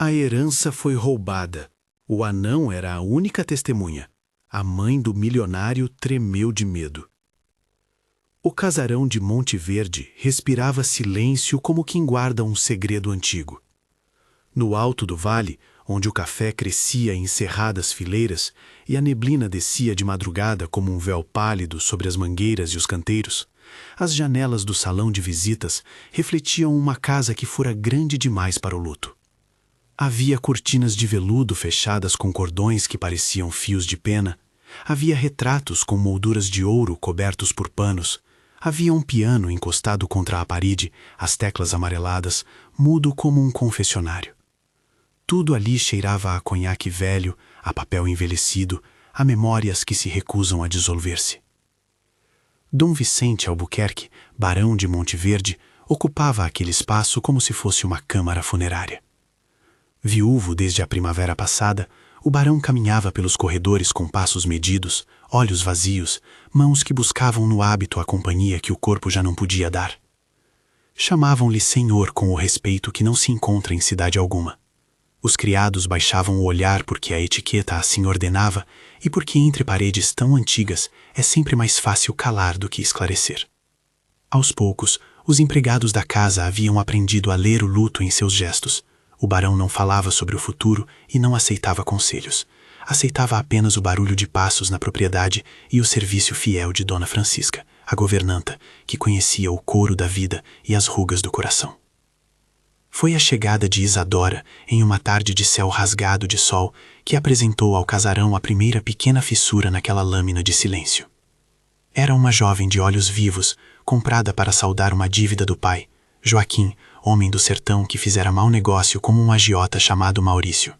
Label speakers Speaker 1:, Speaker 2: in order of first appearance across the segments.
Speaker 1: A herança foi roubada. O anão era a única testemunha. A mãe do milionário tremeu de medo. O casarão de Monte Verde respirava silêncio como quem guarda um segredo antigo. No alto do vale, onde o café crescia em cerradas fileiras e a neblina descia de madrugada como um véu pálido sobre as mangueiras e os canteiros, as janelas do salão de visitas refletiam uma casa que fora grande demais para o luto. Havia cortinas de veludo fechadas com cordões que pareciam fios de pena, havia retratos com molduras de ouro cobertos por panos, havia um piano encostado contra a parede, as teclas amareladas, mudo como um confessionário. Tudo ali cheirava a conhaque velho, a papel envelhecido, a memórias que se recusam a dissolver-se. Dom Vicente Albuquerque, barão de Monte Verde, ocupava aquele espaço como se fosse uma câmara funerária. Viúvo desde a primavera passada, o barão caminhava pelos corredores com passos medidos, olhos vazios, mãos que buscavam no hábito a companhia que o corpo já não podia dar. Chamavam-lhe senhor com o respeito que não se encontra em cidade alguma. Os criados baixavam o olhar porque a etiqueta assim ordenava e porque entre paredes tão antigas é sempre mais fácil calar do que esclarecer. Aos poucos, os empregados da casa haviam aprendido a ler o luto em seus gestos. O barão não falava sobre o futuro e não aceitava conselhos. Aceitava apenas o barulho de passos na propriedade e o serviço fiel de Dona Francisca, a governanta, que conhecia o couro da vida e as rugas do coração. Foi a chegada de Isadora, em uma tarde de céu rasgado de sol, que apresentou ao casarão a primeira pequena fissura naquela lâmina de silêncio. Era uma jovem de olhos vivos, comprada para saldar uma dívida do pai, Joaquim, homem do sertão que fizera mau negócio como um agiota chamado Maurício.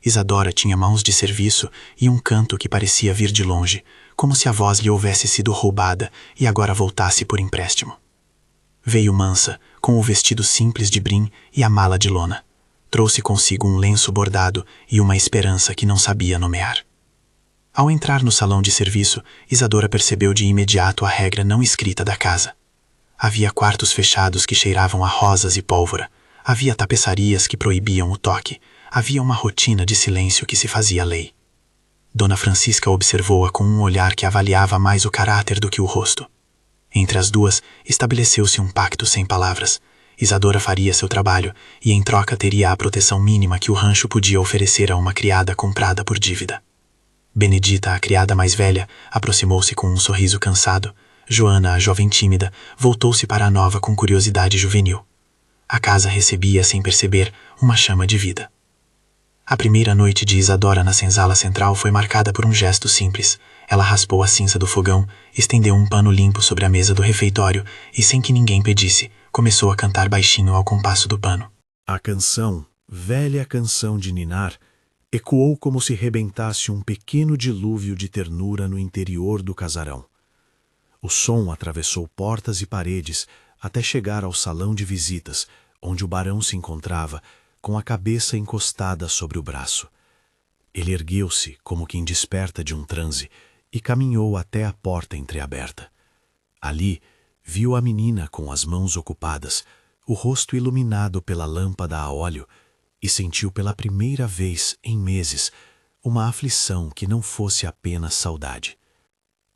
Speaker 1: Isadora tinha mãos de serviço e um canto que parecia vir de longe, como se a voz lhe houvesse sido roubada e agora voltasse por empréstimo. Veio mansa, com o vestido simples de brim e a mala de lona. Trouxe consigo um lenço bordado e uma esperança que não sabia nomear. Ao entrar no salão de serviço, Isadora percebeu de imediato a regra não escrita da casa. Havia quartos fechados que cheiravam a rosas e pólvora. Havia tapeçarias que proibiam o toque. Havia uma rotina de silêncio que se fazia lei. Dona Francisca observou-a com um olhar que avaliava mais o caráter do que o rosto. Entre as duas, estabeleceu-se um pacto sem palavras. Isadora faria seu trabalho e em troca teria a proteção mínima que o rancho podia oferecer a uma criada comprada por dívida. Benedita, a criada mais velha, aproximou-se com um sorriso cansado. Joana, a jovem tímida, voltou-se para a nova com curiosidade juvenil. A casa recebia, sem perceber, uma chama de vida. A primeira noite de Isadora na senzala central foi marcada por um gesto simples. Ela raspou a cinza do fogão, estendeu um pano limpo sobre a mesa do refeitório e, sem que ninguém pedisse, começou a cantar baixinho ao compasso do pano. A canção, velha canção de ninar, ecoou como se rebentasse um pequeno dilúvio de ternura no interior do casarão. O som atravessou portas e paredes até chegar ao salão de visitas, onde o barão se encontrava, com a cabeça encostada sobre o braço. Ele ergueu-se como quem desperta de um transe e caminhou até a porta entreaberta. Ali, viu a menina com as mãos ocupadas, o rosto iluminado pela lâmpada a óleo, e sentiu pela primeira vez em meses uma aflição que não fosse apenas saudade.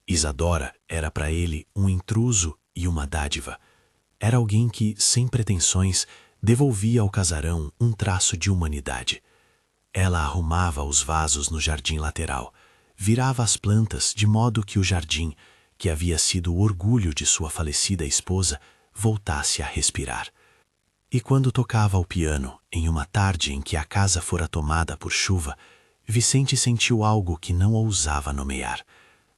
Speaker 1: Isadora era para ele um intruso e uma dádiva. Era alguém que, sem pretensões, devolvia ao casarão um traço de humanidade. Ela arrumava os vasos no jardim lateral, virava as plantas de modo que o jardim, que havia sido o orgulho de sua falecida esposa, voltasse a respirar. E quando tocava ao piano, em uma tarde em que a casa fora tomada por chuva, Vicente sentiu algo que não ousava nomear,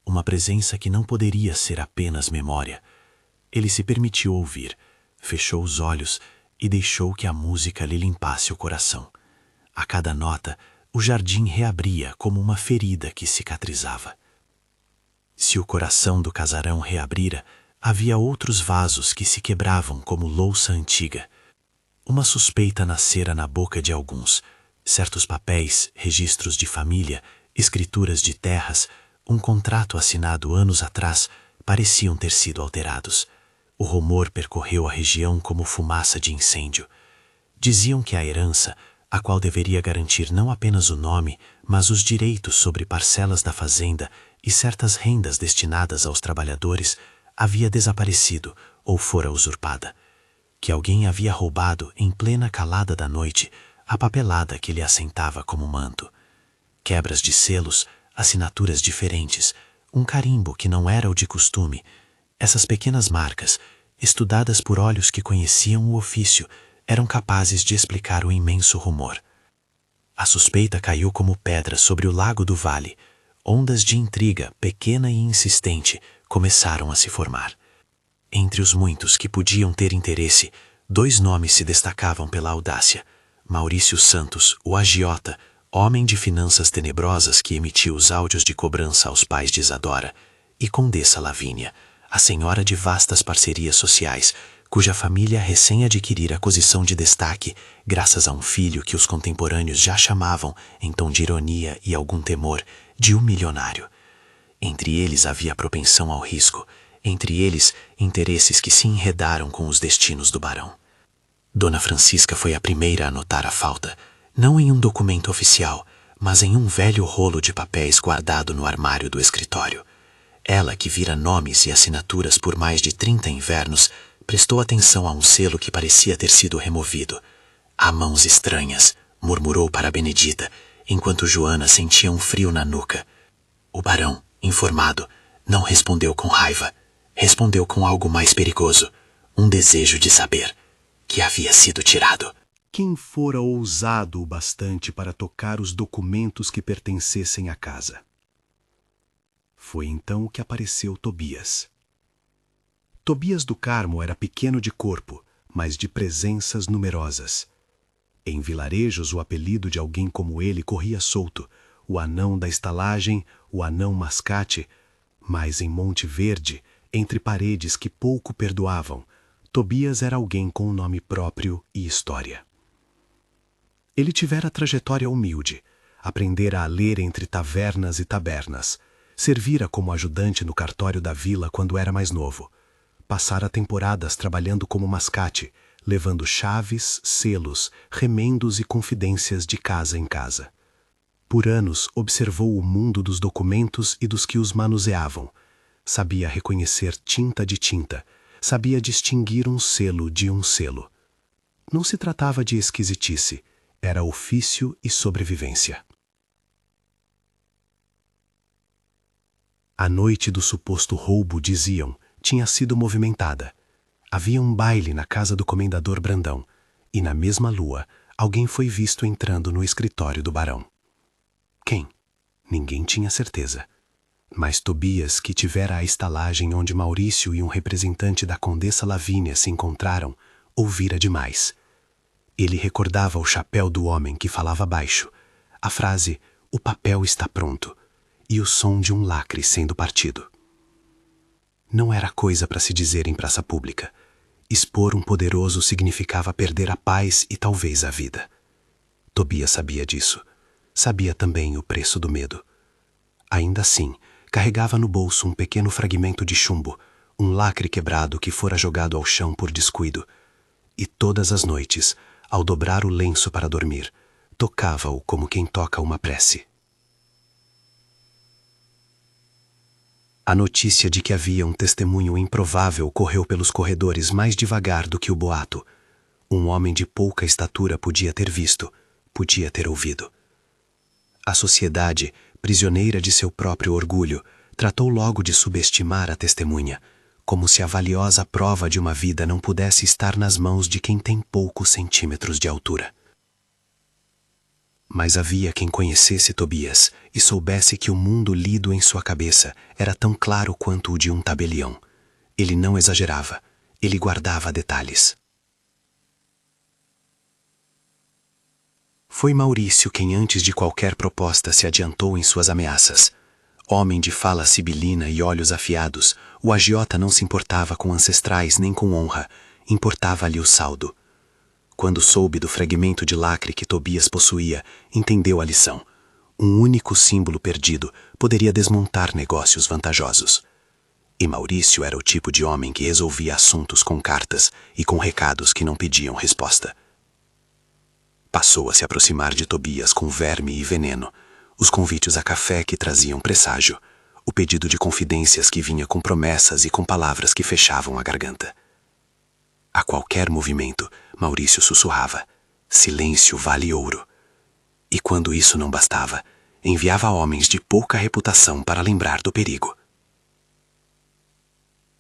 Speaker 1: uma presença que não poderia ser apenas memória. Ele se permitiu ouvir, fechou os olhos e deixou que a música lhe limpasse o coração. A cada nota, o jardim reabria como uma ferida que cicatrizava. Se o coração do casarão reabrira, havia outros vasos que se quebravam como louça antiga. Uma suspeita nascera na boca de alguns. Certos papéis, registros de família, escrituras de terras, um contrato assinado anos atrás, pareciam ter sido alterados. O rumor percorreu a região como fumaça de incêndio. Diziam que a herança, a qual deveria garantir não apenas o nome, mas os direitos sobre parcelas da fazenda e certas rendas destinadas aos trabalhadores, havia desaparecido ou fora usurpada, que alguém havia roubado em plena calada da noite a papelada que lhe assentava como manto. Quebras de selos, assinaturas diferentes, um carimbo que não era o de costume. Essas pequenas marcas, estudadas por olhos que conheciam o ofício, eram capazes de explicar o imenso rumor. A suspeita caiu como pedra sobre o lago do vale. Ondas de intriga, pequena e insistente, começaram a se formar. Entre os muitos que podiam ter interesse, 2 nomes se destacavam pela audácia: Maurício Santos, o agiota, homem de finanças tenebrosas que emitiu os áudios de cobrança aos pais de Isadora, e Condessa Lavínia, a senhora de vastas parcerias sociais, cuja família recém adquirira posição de destaque graças a um filho que os contemporâneos já chamavam, em tom de ironia e algum temor, de um milionário. Entre eles havia propensão ao risco, entre eles interesses que se enredaram com os destinos do barão. Dona Francisca foi a primeira a notar a falta, não em um documento oficial, mas em um velho rolo de papéis guardado no armário do escritório. Ela, que vira nomes e assinaturas por mais de 30 invernos, prestou atenção a um selo que parecia ter sido removido. "Há mãos estranhas", murmurou para Benedita, enquanto Joana sentia um frio na nuca. O barão, informado, não respondeu com raiva. Respondeu com algo mais perigoso, um desejo de saber que havia sido tirado.
Speaker 2: Quem fora ousado o bastante para tocar os documentos que pertencessem à casa? Foi então que apareceu Tobias. Tobias do Carmo era pequeno de corpo, mas de presenças numerosas. Em vilarejos, o apelido de alguém como ele corria solto: o anão da estalagem, o anão mascate. Mas em Monte Verde, entre paredes que pouco perdoavam, Tobias era alguém com um nome próprio e história. Ele tivera trajetória humilde, aprendera a ler entre tavernas e tabernas, servira como ajudante no cartório da vila quando era mais novo, passara temporadas trabalhando como mascate, levando chaves, selos, remendos e confidências de casa em casa. Por anos observou o mundo dos documentos e dos que os manuseavam. Sabia reconhecer tinta de tinta, sabia distinguir um selo de um selo. Não se tratava de esquisitice, era ofício e sobrevivência. A noite do suposto roubo, diziam, tinha sido movimentada. Havia um baile na casa do comendador Brandão, e na mesma lua, alguém foi visto entrando no escritório do barão. Quem? Ninguém tinha certeza. Mas Tobias, que tivera a estalagem onde Maurício e um representante da Condessa Lavínia se encontraram, ouvira demais. Ele recordava o chapéu do homem que falava baixo, a frase "o papel está pronto" e o som de um lacre sendo partido. Não era coisa para se dizer em praça pública. Expor um poderoso significava perder a paz e talvez a vida. Tobias sabia disso. Sabia também o preço do medo. Ainda assim, carregava no bolso um pequeno fragmento de chumbo, um lacre quebrado que fora jogado ao chão por descuido. E todas as noites, ao dobrar o lenço para dormir, tocava-o como quem toca uma prece. A notícia de que havia um testemunho improvável correu pelos corredores mais devagar do que o boato. Um homem de pouca estatura podia ter visto, podia ter ouvido. A sociedade, prisioneira de seu próprio orgulho, tratou logo de subestimar a testemunha, como se a valiosa prova de uma vida não pudesse estar nas mãos de quem tem poucos centímetros de altura. Mas havia quem conhecesse Tobias e soubesse que o mundo lido em sua cabeça era tão claro quanto o de um tabelião. Ele não exagerava, ele guardava detalhes. Foi Maurício quem antes de qualquer proposta se adiantou em suas ameaças. Homem de fala sibilina e olhos afiados, o agiota não se importava com ancestrais nem com honra, importava-lhe o saldo. Quando soube do fragmento de lacre que Tobias possuía, entendeu a lição. Um único símbolo perdido poderia desmontar negócios vantajosos. E Maurício era o tipo de homem que resolvia assuntos com cartas e com recados que não pediam resposta. Passou a se aproximar de Tobias com verme e veneno, os convites a café que traziam presságio, o pedido de confidências que vinha com promessas e com palavras que fechavam a garganta. A qualquer movimento, Maurício sussurrava: silêncio vale ouro. E quando isso não bastava, enviava homens de pouca reputação para lembrar do perigo.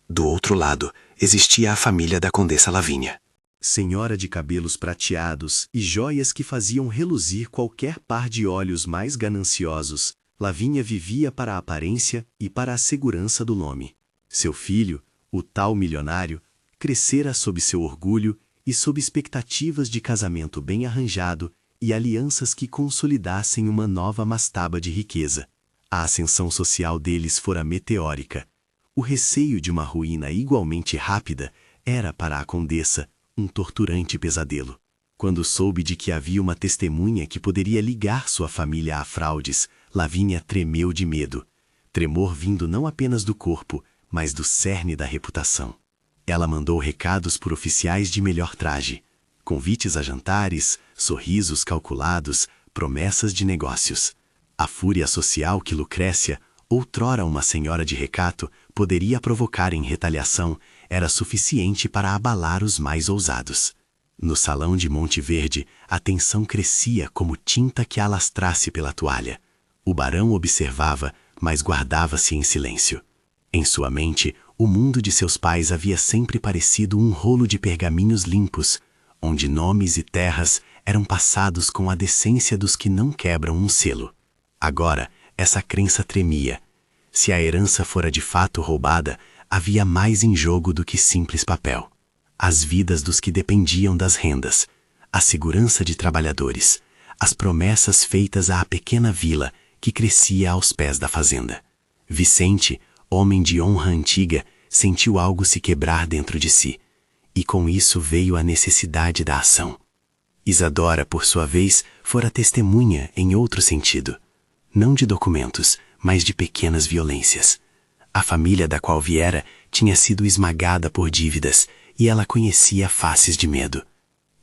Speaker 2: Do outro lado, existia a família da Condessa Lavínia.
Speaker 1: Senhora de cabelos prateados e joias que faziam reluzir qualquer par de olhos mais gananciosos, Lavínia vivia para a aparência e para a segurança do nome. Seu filho, o tal milionário, crescera sob seu orgulho e sob expectativas de casamento bem arranjado e alianças que consolidassem uma nova mastaba de riqueza. A ascensão social deles fora meteórica. O receio de uma ruína igualmente rápida era para a condessa um torturante pesadelo. Quando soube de que havia uma testemunha que poderia ligar sua família a fraudes, Lavínia tremeu de medo. Tremor vindo não apenas do corpo, mas do cerne da reputação. Ela mandou recados por oficiais de melhor traje, convites a jantares, sorrisos calculados, promessas de negócios. A fúria social que Lucrécia, outrora uma senhora de recato, poderia provocar em retaliação, era suficiente para abalar os mais ousados. No salão de Monte Verde, a tensão crescia como tinta que alastrasse pela toalha. O barão observava, mas guardava-se em silêncio. Em sua mente, o mundo de seus pais havia sempre parecido um rolo de pergaminhos limpos, onde nomes e terras eram passados com a decência dos que não quebram um selo. Agora, essa crença tremia. Se a herança fora de fato roubada, havia mais em jogo do que simples papel. As vidas dos que dependiam das rendas, a segurança de trabalhadores, as promessas feitas à pequena vila que crescia aos pés da fazenda. Vicente, homem de honra antiga, sentiu algo se quebrar dentro de si, e com isso veio a necessidade da ação. Isadora, por sua vez, fora testemunha em outro sentido, não de documentos, mas de pequenas violências. A família da qual viera tinha sido esmagada por dívidas e ela conhecia faces de medo.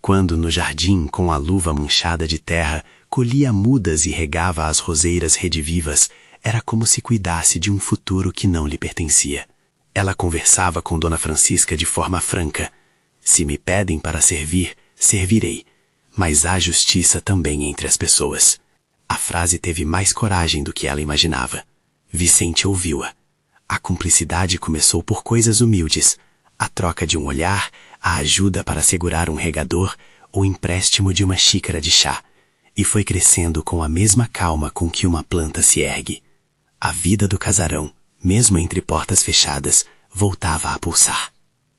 Speaker 1: Quando, no jardim, com a luva manchada de terra, colhia mudas e regava as roseiras redivivas, era como se cuidasse de um futuro que não lhe pertencia. Ela conversava com Dona Francisca de forma franca. Se me pedem para servir, servirei. Mas há justiça também entre as pessoas. A frase teve mais coragem do que ela imaginava. Vicente ouviu-a. A cumplicidade começou por coisas humildes, a troca de um olhar, a ajuda para segurar um regador, o empréstimo de uma xícara de chá, e foi crescendo com a mesma calma com que uma planta se ergue. A vida do casarão, mesmo entre portas fechadas, voltava a pulsar.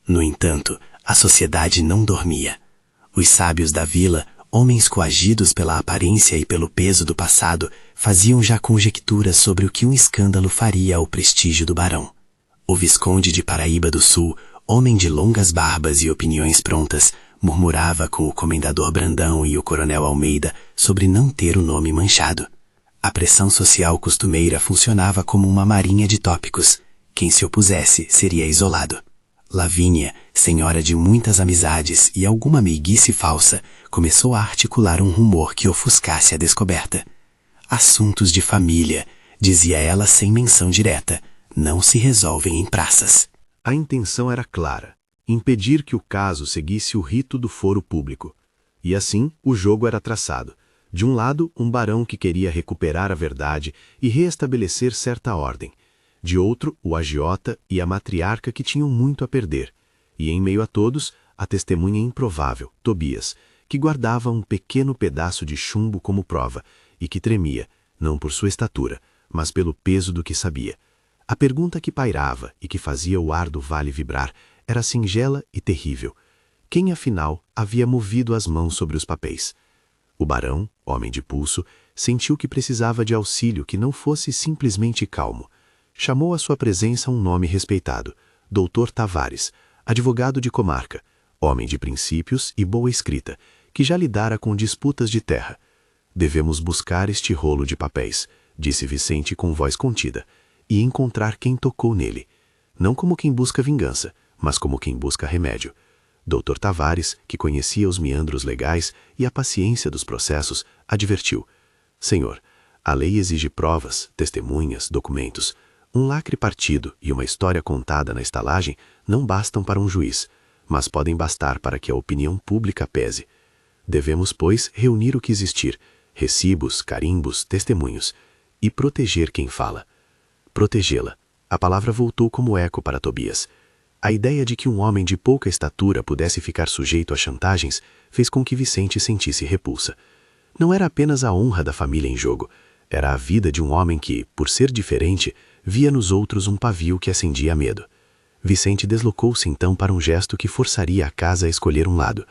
Speaker 1: No entanto, a sociedade não dormia. Os sábios da vila, homens coagidos pela aparência e pelo peso do passado, faziam já conjecturas sobre o que um escândalo faria ao prestígio do barão. O Visconde de Paraíba do Sul, homem de longas barbas e opiniões prontas, murmurava com o comendador Brandão e o coronel Almeida sobre não ter o nome manchado. A pressão social costumeira funcionava como uma marinha de tópicos. Quem se opusesse seria isolado. Lavínia, senhora de muitas amizades e alguma meiguice falsa, começou a articular um rumor que ofuscasse a descoberta. Assuntos de família, dizia ela sem menção direta, não se resolvem em praças. A intenção era clara, impedir que o caso seguisse o rito do foro público. E assim, o jogo era traçado. De um lado, um barão que queria recuperar a verdade e reestabelecer certa ordem. De outro, o agiota e a matriarca que tinham muito a perder. E em meio a todos, a testemunha improvável, Tobias, que guardava um pequeno pedaço de chumbo como prova e que tremia, não por sua estatura, mas pelo peso do que sabia. A pergunta que pairava e que fazia o ar do vale vibrar era singela e terrível. Quem, afinal, havia movido as mãos sobre os papéis? O barão, homem de pulso, sentiu que precisava de auxílio que não fosse simplesmente calmo. Chamou à sua presença um nome respeitado, Dr. Tavares, advogado de comarca, homem de princípios e boa escrita, que já lidara com disputas de terra. Devemos buscar este rolo de papéis, disse Vicente com voz contida, e encontrar quem tocou nele, não como quem busca vingança, mas como quem busca remédio.
Speaker 2: Dr. Tavares, que conhecia os meandros legais e a paciência dos processos, advertiu: Senhor, a lei exige provas, testemunhas, documentos. Um lacre partido e uma história contada na estalagem não bastam para um juiz, mas podem bastar para que a opinião pública pese. Devemos, pois, reunir o que existir, recibos, carimbos, testemunhos, e proteger quem fala. Protegê-la. A palavra voltou como eco para Tobias. A ideia de que um homem de pouca estatura pudesse ficar sujeito a chantagens fez com que Vicente sentisse repulsa. Não era apenas a honra da família em jogo, era a vida de um homem que, por ser diferente, via nos outros um pavio que acendia medo. Vicente deslocou-se então para um gesto que forçaria a casa a escolher um lado.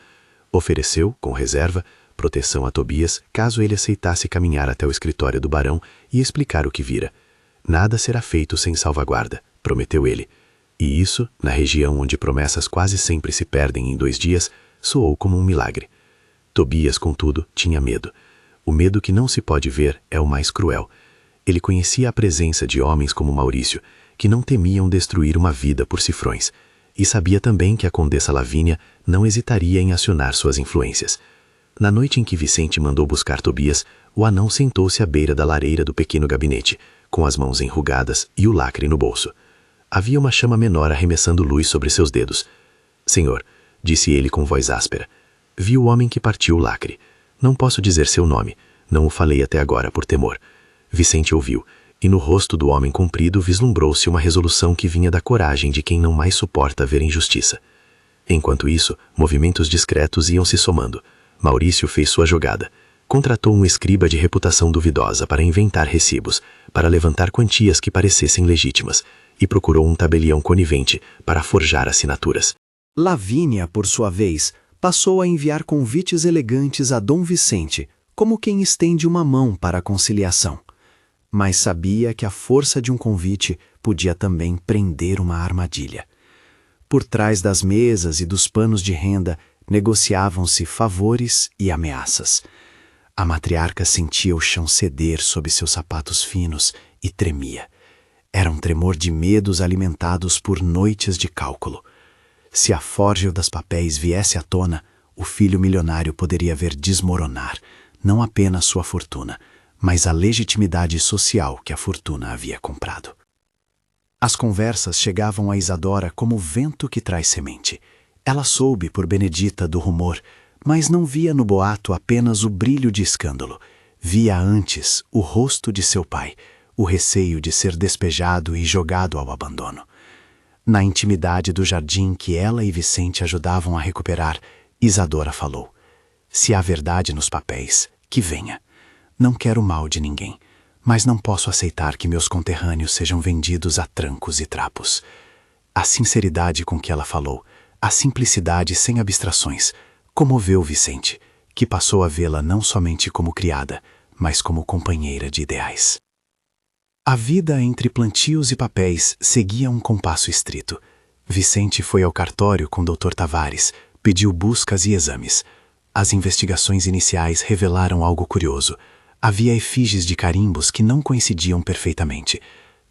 Speaker 2: Ofereceu, com reserva, proteção a Tobias caso ele aceitasse caminhar até o escritório do barão e explicar o que vira. Nada será feito sem salvaguarda, prometeu ele. E isso, na região onde promessas quase sempre se perdem em 2 dias, soou como um milagre. Tobias, contudo, tinha medo. O medo que não se pode ver é o mais cruel. Ele conhecia a presença de homens como Maurício, que não temiam destruir uma vida por cifrões, e sabia também que a Condessa Lavínia não hesitaria em acionar suas influências. Na noite em que Vicente mandou buscar Tobias, o anão sentou-se à beira da lareira do pequeno gabinete, com as mãos enrugadas e o lacre no bolso. Havia uma chama menor arremessando luz sobre seus dedos. Senhor, disse ele com voz áspera, vi o homem que partiu o lacre. Não posso dizer seu nome, não o falei até agora por temor. Vicente ouviu, e no rosto do homem comprido vislumbrou-se uma resolução que vinha da coragem de quem não mais suporta ver injustiça. Enquanto isso, movimentos discretos iam se somando. Maurício fez sua jogada. Contratou um escriba de reputação duvidosa para inventar recibos, para levantar quantias que parecessem legítimas, e procurou um tabelião conivente para forjar assinaturas.
Speaker 3: Lavínia, por sua vez, passou a enviar convites elegantes a Dom Vicente, como quem estende uma mão para a conciliação. Mas sabia que a força de um convite podia também prender uma armadilha. Por trás das mesas e dos panos de renda negociavam-se favores e ameaças. A matriarca sentia o chão ceder sob seus sapatos finos e tremia. Era um tremor de medos alimentados por noites de cálculo. Se a forja das papéis viesse à tona, o filho milionário poderia ver desmoronar, não apenas sua fortuna, mas a legitimidade social que a fortuna havia comprado. As conversas chegavam a Isadora como vento que traz semente. Ela soube por Benedita do rumor, mas não via no boato apenas o brilho de escândalo. Via antes o rosto de seu pai, o receio de ser despejado e jogado ao abandono. Na intimidade do jardim que ela e Vicente ajudavam a recuperar, Isadora falou: se há verdade nos papéis, que venha. Não quero mal de ninguém, mas não posso aceitar que meus conterrâneos sejam vendidos a trancos e trapos. A sinceridade com que ela falou, a simplicidade sem abstrações, comoveu Vicente, que passou a vê-la não somente como criada, mas como companheira de ideais. A vida entre plantios e papéis seguia um compasso estrito. Vicente foi ao cartório com Dr. Tavares, pediu buscas e exames. As investigações iniciais revelaram algo curioso. Havia efígies de carimbos que não coincidiam perfeitamente.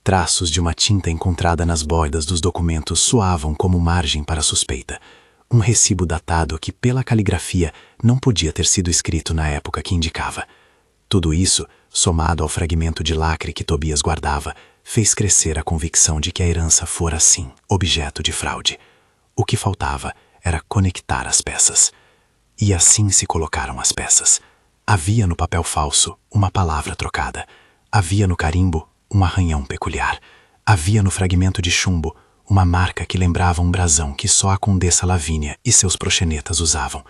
Speaker 3: Traços de uma tinta encontrada nas bordas dos documentos soavam como margem para a suspeita. Um recibo datado que, pela caligrafia, não podia ter sido escrito na época que indicava. Tudo isso, somado ao fragmento de lacre que Tobias guardava, fez crescer a convicção de que a herança fora, sim, objeto de fraude. O que faltava era conectar as peças. E assim se colocaram as peças. Havia no papel falso uma palavra trocada. Havia no carimbo um arranhão peculiar. Havia no fragmento de chumbo uma marca que lembrava um brasão que só a Condessa Lavínia e seus proxenetas usavam.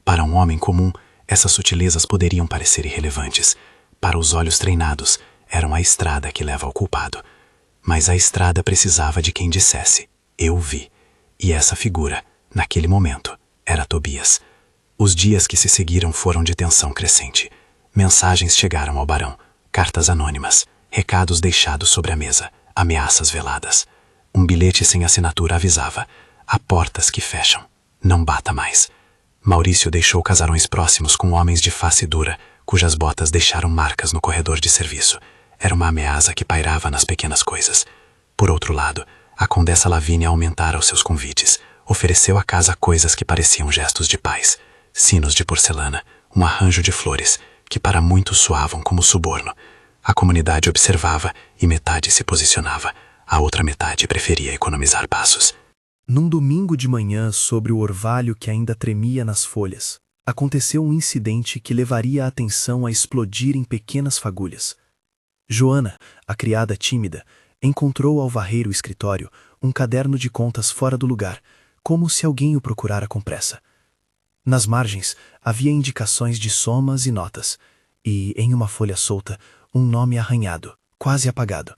Speaker 3: Para um homem comum, essas sutilezas poderiam parecer irrelevantes. Para os olhos treinados, eram a estrada que leva ao culpado. Mas a estrada precisava de quem dissesse: eu vi. E essa figura, naquele momento, era Tobias. Os dias que se seguiram foram de tensão crescente. Mensagens chegaram ao barão, cartas anônimas, recados deixados sobre a mesa, ameaças veladas. Um bilhete sem assinatura avisava: há portas que fecham, não bata mais. Maurício deixou casarões próximos com homens de face dura, cujas botas deixaram marcas no corredor de serviço. Era uma ameaça que pairava nas pequenas coisas. Por outro lado, a Condessa Lavínia aumentara os seus convites,
Speaker 4: ofereceu à casa coisas que pareciam gestos de paz, sinos de porcelana, um arranjo de flores, que para muitos soavam como suborno. A comunidade observava e metade se posicionava, a outra metade preferia economizar passos.
Speaker 3: Num domingo de manhã, sobre o orvalho que ainda tremia nas folhas, aconteceu um incidente que levaria a atenção a explodir em pequenas fagulhas. Joana, a criada tímida, encontrou ao varrer o escritório um caderno de contas fora do lugar, como se alguém o procurara com pressa. Nas margens havia indicações de somas e notas, e, em uma folha solta, um nome arranhado, quase apagado: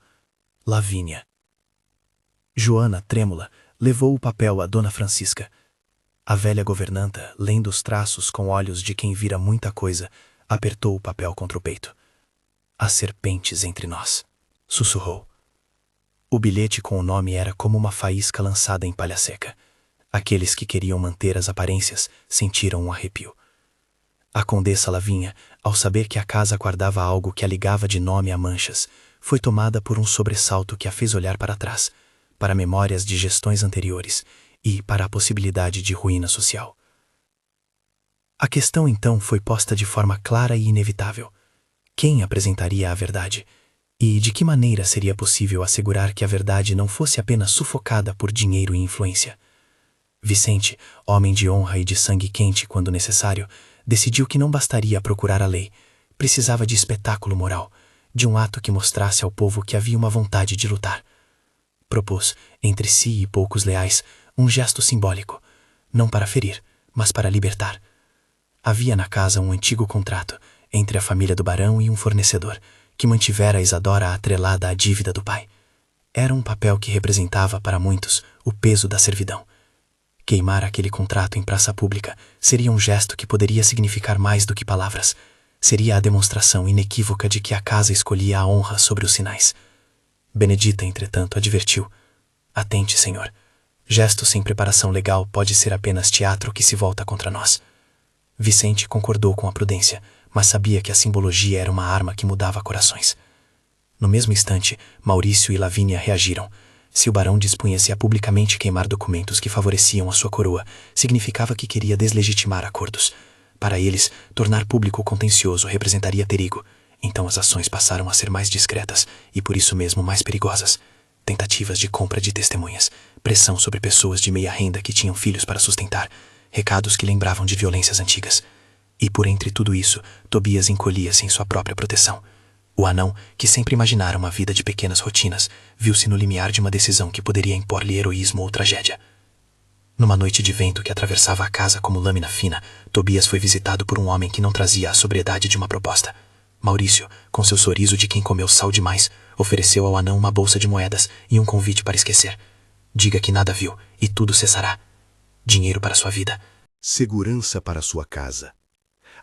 Speaker 3: Lavínia. Joana, trêmula, levou o papel a Dona Francisca. A velha governanta, lendo os traços com olhos de quem vira muita coisa, apertou o papel contra o peito. As serpentes entre nós, sussurrou. O bilhete com o nome era como uma faísca lançada em palha seca. Aqueles que queriam manter as aparências sentiram um arrepio. A condessa Lavínia, ao saber que a casa guardava algo que a ligava de nome a Manchas, foi tomada por um sobressalto que a fez olhar para trás, para memórias de gestões anteriores e para a possibilidade de ruína social. A questão então foi posta de forma clara e inevitável. Quem apresentaria a verdade? E de que maneira seria possível assegurar que a verdade não fosse apenas sufocada por dinheiro e influência? Vicente, homem de honra e de sangue quente quando necessário, decidiu que não bastaria procurar a lei. Precisava de espetáculo moral, de um ato que mostrasse ao povo que havia uma vontade de lutar. Propôs, entre si e poucos leais, um gesto simbólico, não para ferir, mas para libertar. Havia na casa um antigo contrato entre a família do barão e um fornecedor, que mantivera a Isadora atrelada à dívida do pai. Era um papel que representava para muitos o peso da servidão. Queimar aquele contrato em praça pública seria um gesto que poderia significar mais do que palavras. Seria a demonstração inequívoca de que a casa escolhia a honra sobre os sinais. Benedita, entretanto, advertiu: atente, senhor. Gesto sem preparação legal pode ser apenas teatro que se volta contra nós. Vicente concordou com a prudência, mas sabia que a simbologia era uma arma que mudava corações. No mesmo instante, Maurício e Lavínia reagiram. Se o barão dispunha-se a publicamente queimar documentos que favoreciam a sua coroa, significava que queria deslegitimar acordos. Para eles, tornar público o contencioso representaria perigo. Então as ações passaram a ser mais discretas e por isso mesmo mais perigosas. Tentativas de compra de testemunhas, pressão sobre pessoas de meia renda que tinham filhos para sustentar, recados que lembravam de violências antigas. E por entre tudo isso, Tobias encolhia-se em sua própria proteção. O anão, que sempre imaginara uma vida de pequenas rotinas, viu-se no limiar de uma decisão que poderia impor-lhe heroísmo ou tragédia. Numa noite de vento que atravessava a casa como lâmina fina, Tobias foi visitado por um homem que não trazia a sobriedade de uma proposta. Maurício, com seu sorriso de quem comeu sal demais, ofereceu ao anão uma bolsa de moedas e um convite para esquecer. Diga que nada viu, e tudo cessará. Dinheiro para sua vida.
Speaker 2: Segurança para sua casa.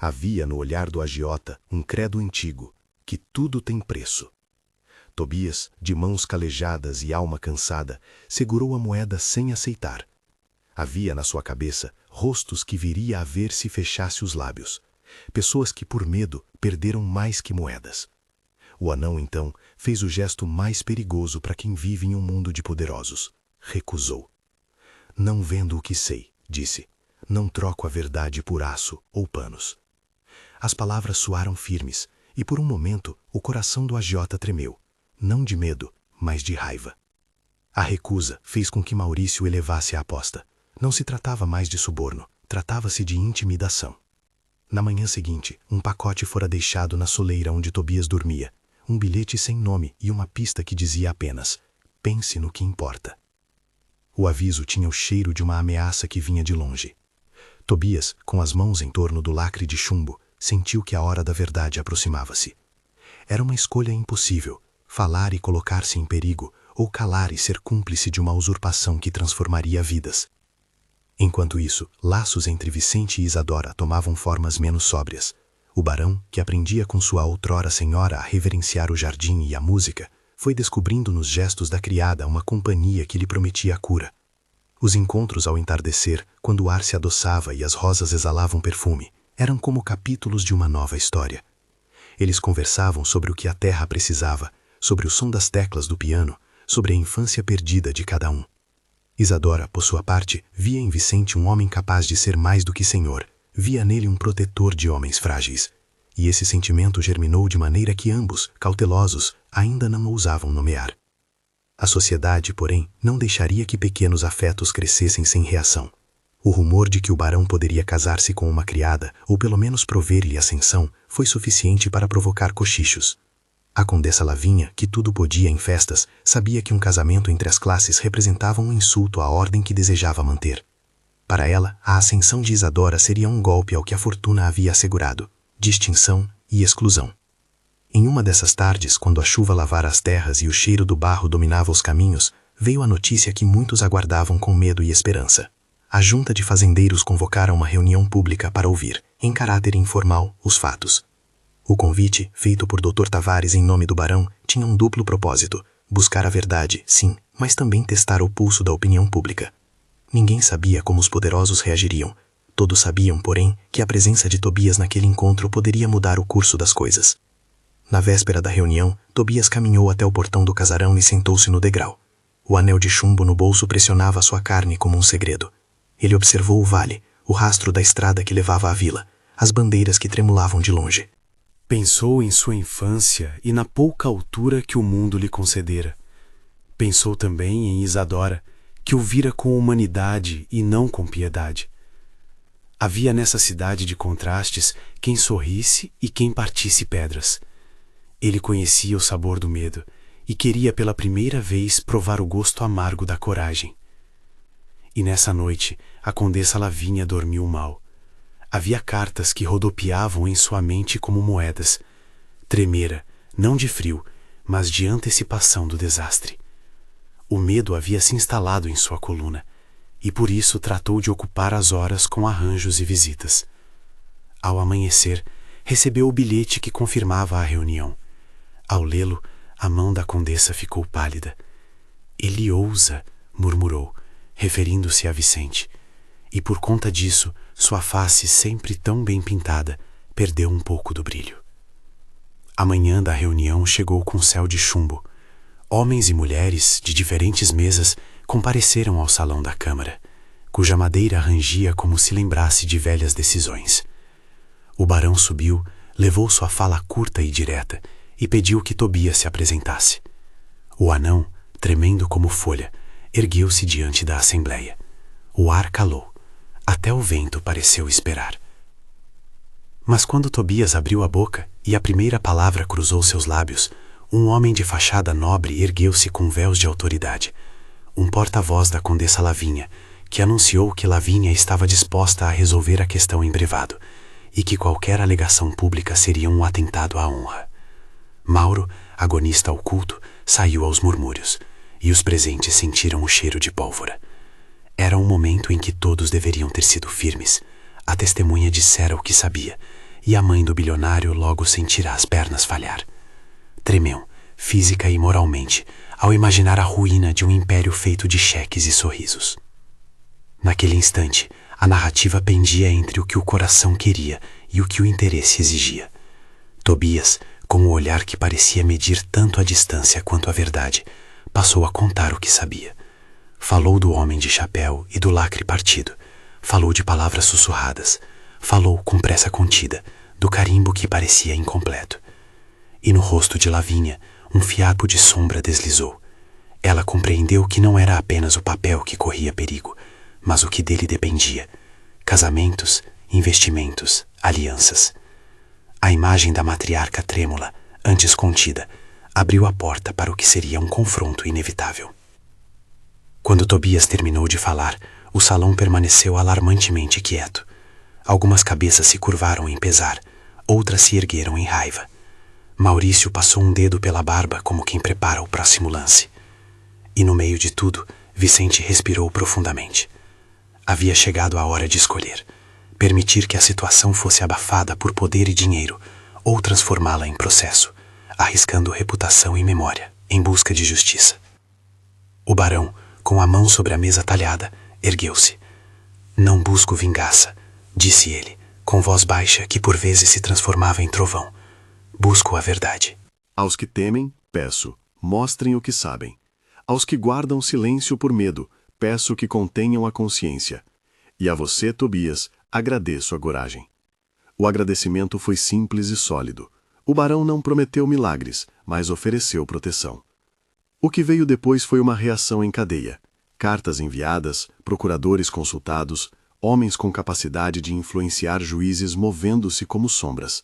Speaker 2: Havia no olhar do agiota um credo antigo, que tudo tem preço. Tobias, de mãos calejadas e alma cansada, segurou a moeda sem aceitar. Havia na sua cabeça rostos que viria a ver se fechasse os lábios. Pessoas que, por medo, perderam mais que moedas. O anão, então, fez o gesto mais perigoso para quem vive em um mundo de poderosos. Recusou. Não vendo o que sei, disse. Não troco a verdade por aço ou panos. As palavras soaram firmes, e por um momento o coração do agiota tremeu, não de medo, mas de raiva. A recusa fez com que Maurício elevasse a aposta. Não se tratava mais de suborno, tratava-se de intimidação. Na manhã seguinte, um pacote fora deixado na soleira onde Tobias dormia, um bilhete sem nome e uma pista que dizia apenas: pense no que importa. O aviso tinha o cheiro de uma ameaça que vinha de longe. Tobias, com as mãos em torno do lacre de chumbo, sentiu que a hora da verdade aproximava-se. Era uma escolha impossível, falar e colocar-se em perigo, ou calar e ser cúmplice de uma usurpação que transformaria vidas. Enquanto isso, laços entre Vicente e Isadora tomavam formas menos sóbrias. O barão, que aprendia com sua outrora senhora a reverenciar o jardim e a música, foi descobrindo nos gestos da criada uma companhia que lhe prometia a cura. Os encontros ao entardecer, quando o ar se adoçava e as rosas exalavam perfume, eram como capítulos de uma nova história. Eles conversavam sobre o que a terra precisava, sobre o som das teclas do piano, sobre a infância perdida de cada um. Isadora, por sua parte, via em Vicente um homem capaz de ser mais do que senhor. Via nele um protetor de homens frágeis. E esse sentimento germinou de maneira que ambos, cautelosos, ainda não ousavam nomear. A sociedade, porém, não deixaria que pequenos afetos crescessem sem reação. O rumor de que o barão poderia casar-se com uma criada, ou pelo menos prover-lhe ascensão, foi suficiente para provocar cochichos. A condessa Lavínia, que tudo podia em festas, sabia que um casamento entre as classes representava um insulto à ordem que desejava manter. Para ela, a ascensão de Isadora seria um golpe ao que a fortuna havia assegurado, distinção e exclusão. Em uma dessas tardes, quando a chuva lavara as terras e o cheiro do barro dominava os caminhos, veio a notícia que muitos aguardavam com medo e esperança. A junta de fazendeiros convocara uma reunião pública para ouvir, em caráter informal, os fatos. O convite, feito por Dr. Tavares em nome do barão, tinha um duplo propósito: buscar a verdade, sim, mas também testar o pulso da opinião pública. Ninguém sabia como os poderosos reagiriam. Todos sabiam, porém, que a presença de Tobias naquele encontro poderia mudar o curso das coisas. Na véspera da reunião, Tobias caminhou até o portão do casarão e sentou-se no degrau. O anel de chumbo no bolso pressionava sua carne como um segredo. Ele observou o vale, o rastro da estrada que levava à vila, as bandeiras que tremulavam de longe.
Speaker 1: Pensou em sua infância e na pouca altura que o mundo lhe concedera. Pensou também em Isadora, que o vira com humanidade e não com piedade. Havia nessa cidade de contrastes quem sorrisse e quem partisse pedras. Ele conhecia o sabor do medo e queria pela primeira vez provar o gosto amargo da coragem. E nessa noite, a condessa Lavínia dormiu mal. Havia cartas que rodopiavam em sua mente como moedas. Tremera, não de frio, mas de antecipação do desastre. O medo havia se instalado em sua coluna, e por isso tratou de ocupar as horas com arranjos e visitas. Ao amanhecer, recebeu o bilhete que confirmava a reunião. Ao lê-lo, a mão da condessa ficou pálida. "Ele ousa", murmurou, referindo-se a Vicente, e por conta disso, sua face, sempre tão bem pintada, perdeu um pouco do brilho. A manhã da reunião chegou com céu de chumbo. Homens e mulheres, de diferentes mesas, compareceram ao salão da Câmara, cuja madeira rangia como se lembrasse de velhas decisões. O barão subiu, levou sua fala curta e direta, e pediu que Tobias se apresentasse. O anão, tremendo como folha, ergueu-se diante da assembleia. O ar calou. Até o vento pareceu esperar. Mas quando Tobias abriu a boca e a primeira palavra cruzou seus lábios, um homem de fachada nobre ergueu-se com véus de autoridade. Um porta-voz da condessa Lavínia, que anunciou que Lavínia estava disposta a resolver a questão em privado e que qualquer alegação pública seria um atentado à honra. Mauro, agonista ao culto, saiu aos murmúrios, e os presentes sentiram o cheiro de pólvora. Era um momento em que todos deveriam ter sido firmes. A testemunha dissera o que sabia, e a mãe do bilionário logo sentirá as pernas falhar. Tremeu, física e moralmente, ao imaginar a ruína de um império feito de cheques e sorrisos. Naquele instante, a narrativa pendia entre o que o coração queria e o que o interesse exigia. Tobias, com o olhar que parecia medir tanto a distância quanto a verdade, passou a contar o que sabia. Falou do homem de chapéu e do lacre partido. Falou de palavras sussurradas. Falou com pressa contida, do carimbo que parecia incompleto. E no rosto de Lavínia, um fiapo de sombra deslizou. Ela compreendeu que não era apenas o papel que corria perigo, mas o que dele dependia: casamentos, investimentos, alianças. A imagem da matriarca trêmula, antes contida, abriu a porta para o que seria um confronto inevitável. Quando Tobias terminou de falar, o salão permaneceu alarmantemente quieto. Algumas cabeças se curvaram em pesar, outras se ergueram em raiva. Maurício passou um dedo pela barba como quem prepara o próximo lance. E no meio de tudo, Vicente respirou profundamente. Havia chegado a hora de escolher: permitir que a situação fosse abafada por poder e dinheiro, ou transformá-la em processo, arriscando reputação e memória, em busca de justiça. O barão, com a mão sobre a mesa talhada, ergueu-se. "Não busco vingança", disse ele, com voz baixa que por vezes se transformava em trovão. "Busco a verdade."
Speaker 2: Aos que temem, peço, mostrem o que sabem. Aos que guardam silêncio por medo, peço que contenham a consciência. E a você, Tobias, agradeço a coragem. O agradecimento foi simples e sólido. O barão não prometeu milagres, mas ofereceu proteção. O que veio depois foi uma reação em cadeia. Cartas enviadas, procuradores consultados, homens com capacidade de influenciar juízes movendo-se como sombras.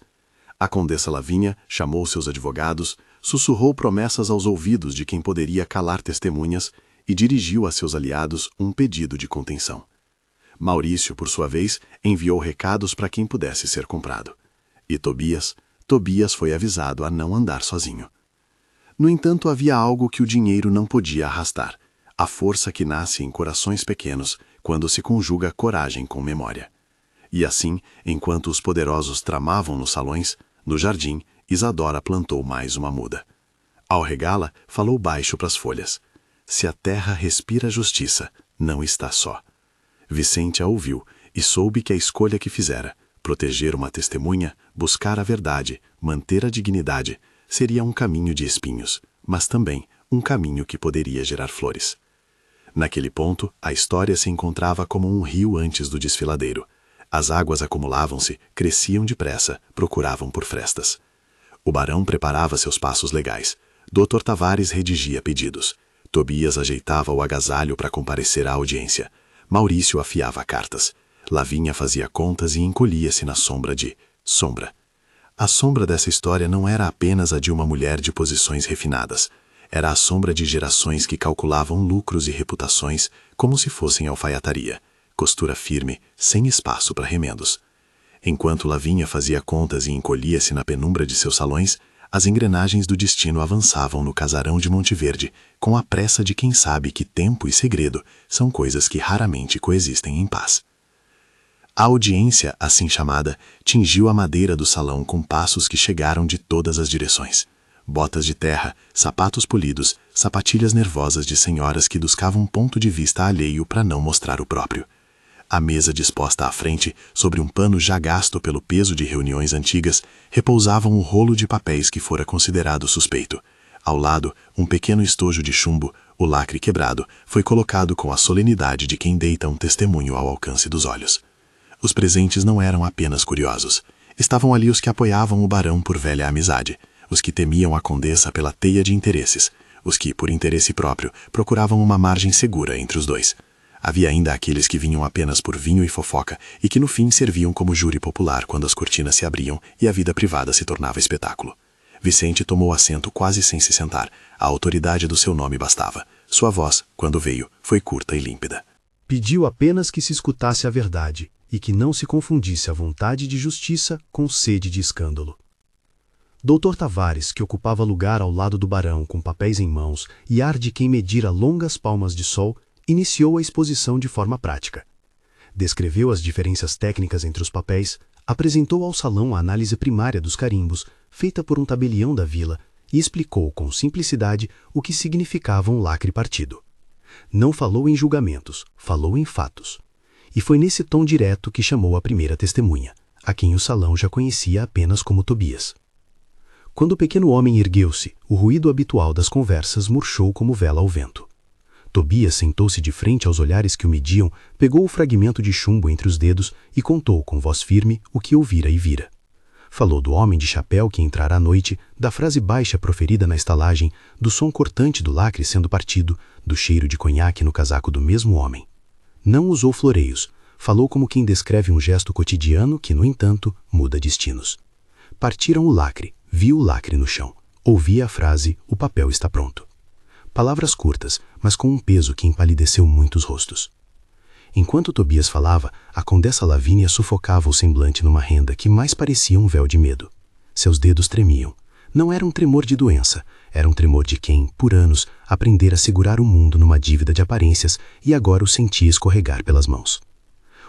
Speaker 2: A condessa Lavínia chamou seus advogados, sussurrou promessas aos ouvidos de quem poderia calar testemunhas e dirigiu a seus aliados um pedido de contenção. Maurício, por sua vez, enviou recados para quem pudesse ser comprado. E Tobias foi avisado a não andar sozinho. No entanto, havia algo que o dinheiro não podia arrastar: a força que nasce em corações pequenos quando se conjuga coragem com memória. E assim, enquanto os poderosos tramavam nos salões, no jardim, Isadora plantou mais uma muda. Ao regá-la, falou baixo para as folhas: se a terra respira justiça, não está só. Vicente a ouviu e soube que a escolha que fizera, proteger uma testemunha, buscar a verdade, manter a dignidade, seria um caminho de espinhos, mas também um caminho que poderia gerar flores. Naquele ponto, a história se encontrava como um rio antes do desfiladeiro. As águas acumulavam-se, cresciam depressa, procuravam por frestas. O barão preparava seus passos legais. Dr. Tavares redigia pedidos. Tobias ajeitava o agasalho para comparecer à audiência. Maurício afiava cartas. Lavínia fazia contas e encolhia-se na sombra de sombra. A sombra dessa história não era apenas a de uma mulher de posições refinadas. Era a sombra de gerações que calculavam lucros e reputações como se fossem alfaiataria. Costura firme, sem espaço para remendos. Enquanto Lavínia fazia contas e encolhia-se na penumbra de seus salões, as engrenagens do destino avançavam no casarão de Monte Verde, com a pressa de quem sabe que tempo e segredo são coisas que raramente coexistem em paz. A audiência, assim chamada, tingiu a madeira do salão com passos que chegaram de todas as direções. Botas de terra, sapatos polidos, sapatilhas nervosas de senhoras que buscavam um ponto de vista alheio para não mostrar o próprio. A mesa disposta à frente, sobre um pano já gasto pelo peso de reuniões antigas, repousava um rolo de papéis que fora considerado suspeito. Ao lado, um pequeno estojo de chumbo, o lacre quebrado, foi colocado com a solenidade de quem deita um testemunho ao alcance dos olhos. Os presentes não eram apenas curiosos. Estavam ali os que apoiavam o barão por velha amizade, os que temiam a condessa pela teia de interesses, os que, por interesse próprio, procuravam uma margem segura entre os dois. Havia ainda aqueles que vinham apenas por vinho e fofoca e que no fim serviam como júri popular quando as cortinas se abriam e a vida privada se tornava espetáculo. Vicente tomou assento quase sem se sentar. A autoridade do seu nome bastava. Sua voz, quando veio, foi curta e límpida.
Speaker 3: Pediu apenas que se escutasse a verdade e que não se confundisse a vontade de justiça com sede de escândalo. Dr. Tavares, que ocupava lugar ao lado do barão com papéis em mãos e ar de quem medira longas palmas de sol, iniciou a exposição de forma prática. Descreveu as diferenças técnicas entre os papéis, apresentou ao salão a análise primária dos carimbos, feita por um tabelião da vila, e explicou com simplicidade o que significava um lacre partido. Não falou em julgamentos, falou em fatos. E foi nesse tom direto que chamou a primeira testemunha, a quem o salão já conhecia apenas como Tobias. Quando o pequeno homem ergueu-se, o ruído habitual das conversas murchou como vela ao vento. Tobias sentou-se de frente aos olhares que o mediam, pegou o fragmento de chumbo entre os dedos e contou com voz firme o que ouvira e vira. Falou do homem de chapéu que entrara à noite, da frase baixa proferida na estalagem, do som cortante do lacre sendo partido, do cheiro de conhaque no casaco do mesmo homem. Não usou floreios, falou como quem descreve um gesto cotidiano que, no entanto, muda destinos. Partiram o lacre, viu o lacre no chão, ouvia a frase, o papel está pronto. Palavras curtas, mas com um peso que empalideceu muitos rostos. Enquanto Tobias falava, a condessa Lavínia sufocava o semblante numa renda que mais parecia um véu de medo. Seus dedos tremiam. Não era um tremor de doença, era um tremor de quem, por anos, aprendera a segurar o mundo numa dívida de aparências e agora o sentia escorregar pelas mãos.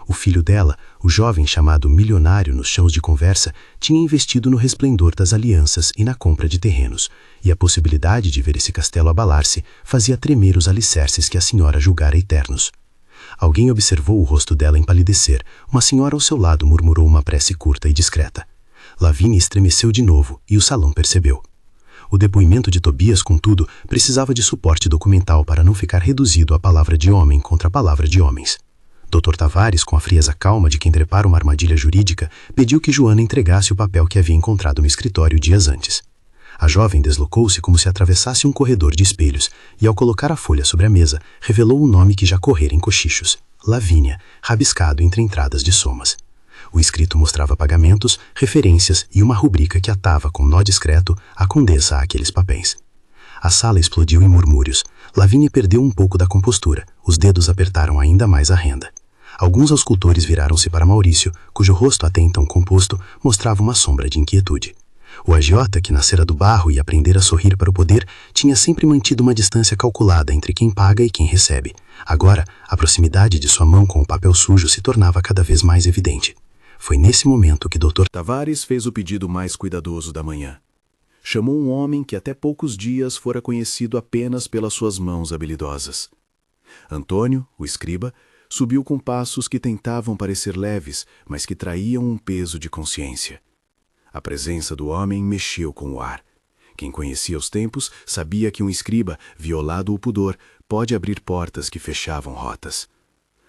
Speaker 3: O filho dela, o jovem chamado milionário nos chãos de conversa, tinha investido no resplendor das alianças e na compra de terrenos, e a possibilidade de ver esse castelo abalar-se fazia tremer os alicerces que a senhora julgara eternos. Alguém observou o rosto dela empalidecer. Uma senhora ao seu lado murmurou uma prece curta e discreta. Lavínia estremeceu de novo e o salão percebeu.
Speaker 2: O depoimento de Tobias, contudo, precisava de suporte documental para não ficar reduzido à palavra de homem contra a palavra de homens. Dr. Tavares, com a frieza calma de quem prepara uma armadilha jurídica, pediu que Joana entregasse o papel que havia encontrado no escritório dias antes. A jovem deslocou-se como se atravessasse um corredor de espelhos e, ao colocar a folha sobre a mesa, revelou o nome que já correra em cochichos: Lavínia, rabiscado entre entradas de somas. O escrito mostrava pagamentos, referências e uma rubrica que atava com nó discreto a condessa àqueles papéis. A sala explodiu em murmúrios. Lavínia perdeu um pouco da compostura. Os dedos apertaram ainda mais a renda. Alguns auscultores viraram-se para Maurício, cujo rosto até então composto mostrava uma sombra de inquietude. O agiota, que nascera do barro e aprendera a sorrir para o poder, tinha sempre mantido uma distância calculada entre quem paga e quem recebe. Agora, a proximidade de sua mão com o papel sujo se tornava cada vez mais evidente. Foi nesse momento que Dr.
Speaker 1: Tavares fez o pedido mais cuidadoso da manhã. Chamou um homem que até poucos dias fora conhecido apenas pelas suas mãos habilidosas. Antônio, o escriba, subiu com passos que tentavam parecer leves, mas que traíam um peso de consciência. A presença do homem mexeu com o ar. Quem conhecia os tempos sabia que um escriba, violado o pudor, pode abrir portas que fechavam rotas.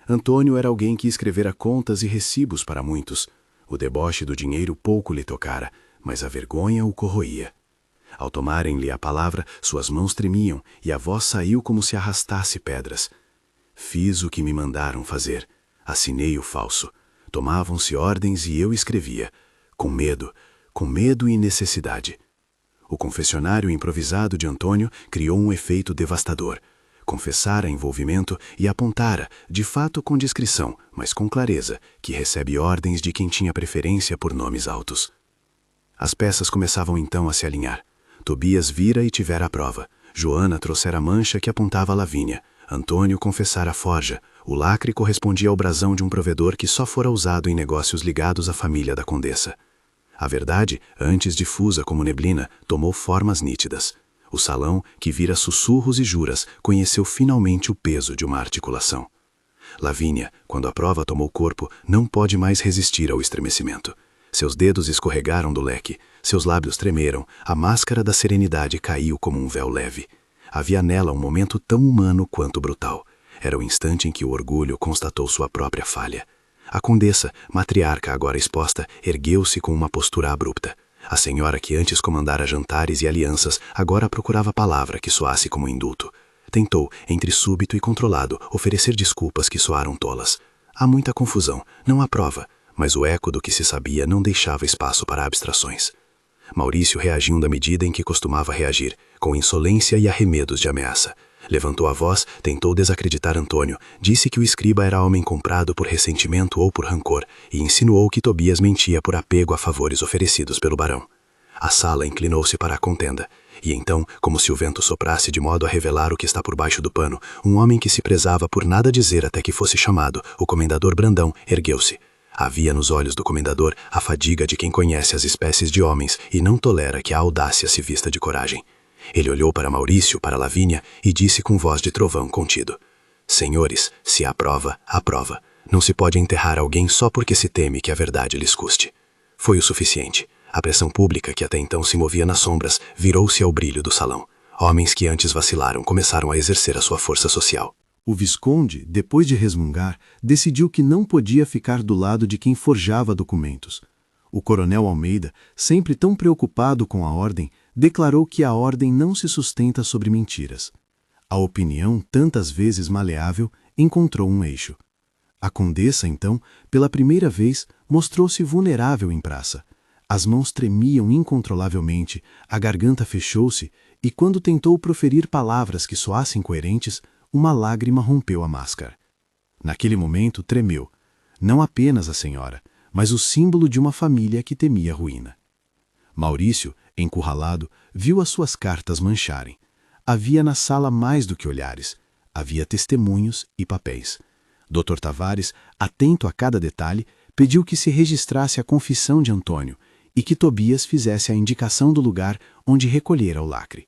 Speaker 1: Antônio era alguém que escrevera contas e recibos para muitos. O deboche do dinheiro pouco lhe tocara, mas a vergonha o corroía. Ao tomarem-lhe a palavra, suas mãos tremiam e a voz saiu como se arrastasse pedras. Fiz o que me mandaram fazer. Assinei o falso. Tomavam-se ordens e eu escrevia. Com medo e necessidade. O confessionário improvisado de Antônio criou um efeito devastador. Confessara envolvimento e apontara, de fato com discrição, mas com clareza, que recebe ordens de quem tinha preferência por nomes altos. As peças começavam então a se alinhar. Tobias vira e tivera a prova. Joana trouxera a mancha que apontava a Lavínia. Antônio confessara a forja. O lacre correspondia ao brasão de um provedor que só fora usado em negócios ligados à família da condessa. A verdade, antes difusa como neblina, tomou formas nítidas. O salão, que vira sussurros e juras, conheceu finalmente o peso de uma articulação. Lavínia, quando a prova tomou corpo, não pode mais resistir ao estremecimento. Seus dedos escorregaram do leque, seus lábios tremeram, a máscara da serenidade caiu como um véu leve. Havia nela um momento tão humano quanto brutal. Era o instante em que o orgulho constatou sua própria falha. A condessa, matriarca agora exposta, ergueu-se com uma postura abrupta. A senhora que antes comandara jantares e alianças, agora procurava palavra que soasse como indulto. Tentou, entre súbito e controlado, oferecer desculpas que soaram tolas. Há muita confusão, não há prova, mas o eco do que se sabia não deixava espaço para abstrações. Maurício reagiu da medida em que costumava reagir, com insolência e arremedos de ameaça. Levantou a voz, tentou desacreditar Antônio, disse que o escriba era homem comprado por ressentimento ou por rancor, e insinuou que Tobias mentia por apego a favores oferecidos pelo barão. A sala inclinou-se para a contenda, e então, como se o vento soprasse de modo a revelar o que está por baixo do pano, um homem que se prezava por nada dizer até que fosse chamado, o comendador Brandão, ergueu-se. Havia nos olhos do comendador a fadiga de quem conhece as espécies de homens e não tolera que a audácia se vista de coragem. Ele olhou para Maurício, para Lavínia, e disse com voz de trovão contido: Senhores, se há prova, há prova. Não se pode enterrar alguém só porque se teme que a verdade lhes custe. Foi o suficiente. A pressão pública, que até então se movia nas sombras, virou-se ao brilho do salão. Homens que antes vacilaram começaram a exercer a sua força social. O visconde, depois de resmungar, decidiu que não podia ficar do lado de quem forjava documentos. O coronel Almeida, sempre tão preocupado com a ordem, declarou que a ordem não se sustenta sobre mentiras. A opinião, tantas vezes maleável, encontrou um eixo. A condessa, então, pela primeira vez, mostrou-se vulnerável em praça. As mãos tremiam incontrolavelmente, a garganta fechou-se, e quando tentou proferir palavras que soassem coerentes, uma lágrima rompeu a máscara. Naquele momento tremeu, não apenas a senhora, mas o símbolo de uma família que temia ruína. Maurício, encurralado, viu as suas cartas mancharem. Havia na sala mais do que olhares, havia testemunhos e papéis. Dr. Tavares, atento a cada detalhe, pediu que se registrasse a confissão de Antônio e que Tobias fizesse a indicação do lugar onde recolhera o lacre.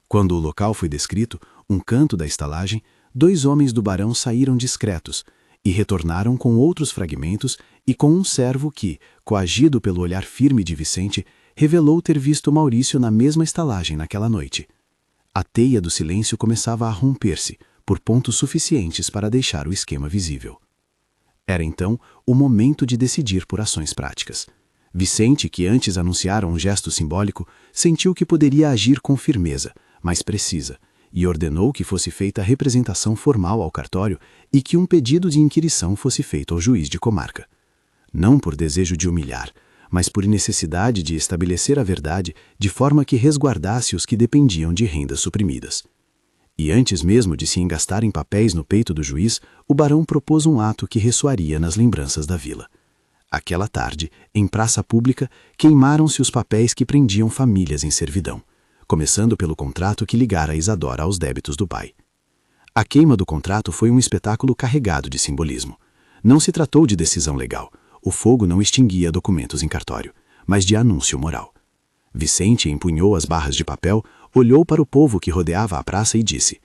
Speaker 1: Quando o local foi descrito, um canto da estalagem, 2 homens do barão saíram discretos e retornaram com outros fragmentos e com um servo que, coagido pelo olhar firme de Vicente,
Speaker 3: revelou ter visto Maurício na mesma estalagem naquela noite. A teia do silêncio começava a romper-se, por pontos suficientes para deixar o esquema visível. Era então o momento de decidir por ações práticas. Vicente, que antes anunciara um gesto simbólico, sentiu que poderia agir com firmeza, mais precisa, e ordenou que fosse feita a representação formal ao cartório e que um pedido de inquirição fosse feito ao juiz de comarca. Não por desejo de humilhar, mas por necessidade de estabelecer a verdade de forma que resguardasse os que dependiam de rendas suprimidas. E antes mesmo de se engastar em papéis no peito do juiz, o barão propôs um ato que ressoaria nas lembranças da vila. Aquela tarde, em praça pública, queimaram-se os papéis que prendiam famílias em servidão, começando pelo contrato que ligara Isadora aos débitos do pai. A queima do contrato foi um espetáculo carregado de simbolismo. Não se tratou de decisão legal. O fogo não extinguia documentos em cartório, mas de anúncio moral. Vicente empunhou as barras de papel, olhou para o povo que rodeava a praça e disse: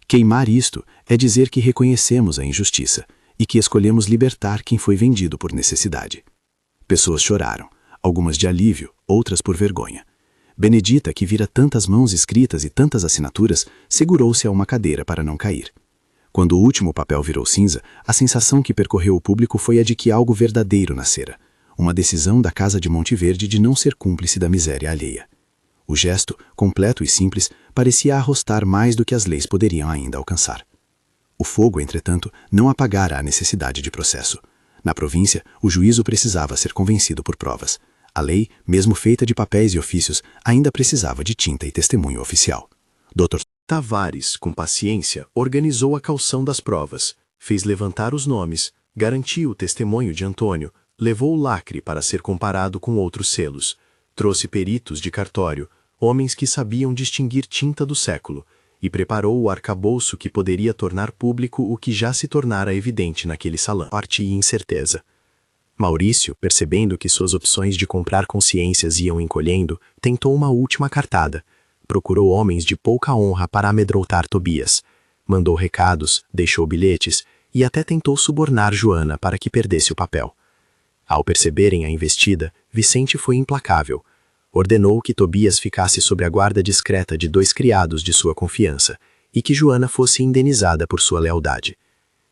Speaker 3: queimar isto é dizer que reconhecemos a injustiça e que escolhemos libertar quem foi vendido por necessidade. Pessoas choraram, algumas de alívio, outras por vergonha. Benedita, que vira tantas mãos escritas e tantas assinaturas, segurou-se a uma cadeira para não cair. Quando o último papel virou cinza, a sensação que percorreu o público foi a de que algo verdadeiro nascera, uma decisão da Casa de Monte Verde de não ser cúmplice da miséria alheia. O gesto, completo e simples, parecia arrostar mais do que as leis poderiam ainda alcançar. O fogo, entretanto, não apagara a necessidade de processo. Na província, o juízo precisava ser convencido por provas. A lei, mesmo feita de papéis e ofícios, ainda precisava de tinta e testemunho oficial. Dr.
Speaker 2: Tavares, com paciência, organizou a caução das provas, fez levantar os nomes, garantiu o testemunho de Antônio, levou o lacre para ser comparado com outros selos, trouxe peritos de cartório, homens que sabiam distinguir tinta do século, e preparou o arcabouço que poderia tornar público o que já se tornara evidente naquele salão. Parte e incerteza. Maurício, percebendo que suas opções de comprar consciências iam encolhendo, tentou uma última cartada. Procurou homens de pouca honra para amedrontar Tobias. Mandou recados, deixou bilhetes e até tentou subornar Joana para que perdesse o papel. Ao perceberem a investida, Vicente foi implacável. Ordenou que Tobias ficasse sob a guarda discreta de 2 criados de sua confiança e que Joana fosse indenizada por sua lealdade.